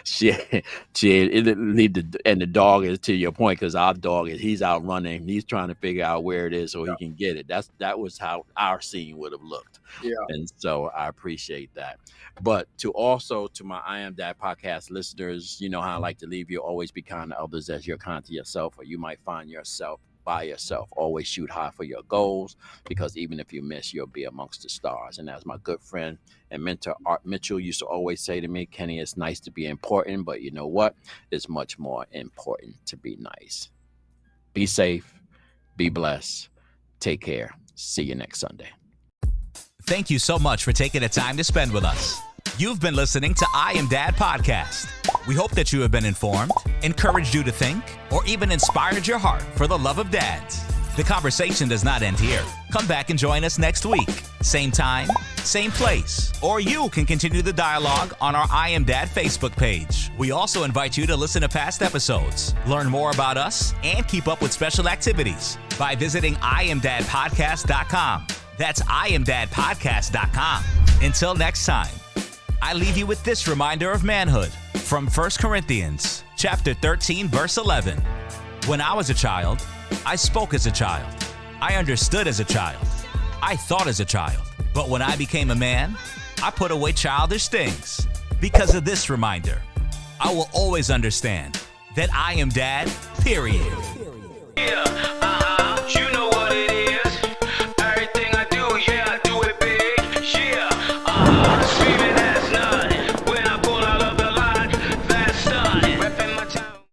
she it need to, and the dog is, to your point, because our dog he's out running, he's trying to figure out where it is so he can get it. That was how our scene would have looked. Yeah. And so I appreciate that. But to my I Am Dad podcast listeners, you know how I like to leave you: always be kind to others as you're kind to yourself, or you might find yourself by yourself. Always shoot high for your goals, because even if you miss, you'll be amongst the stars. And as my good friend and mentor Art Mitchell used to always say to me, Kenny, it's nice to be important, but you know what? It's much more important to be nice. Be safe, be blessed, take care. See you next Sunday. Thank you so much for taking the time to spend with us. You've been listening to I Am Dad Podcast. We hope that you have been informed, encouraged you to think, or even inspired your heart for the love of dads. The conversation does not end here. Come back and join us next week. Same time, same place. Or you can continue the dialogue on our I Am Dad Facebook page. We also invite you to listen to past episodes, learn more about us, and keep up with special activities by visiting IamDadPodcast.com. That's IamDadPodcast.com. Until next time, I leave you with this reminder of manhood from 1 Corinthians chapter 13, verse 11. When I was a child, I spoke as a child. I understood as a child. I thought as a child. But when I became a man, I put away childish things. Because of this reminder, I will always understand that I am dad, period. Yeah.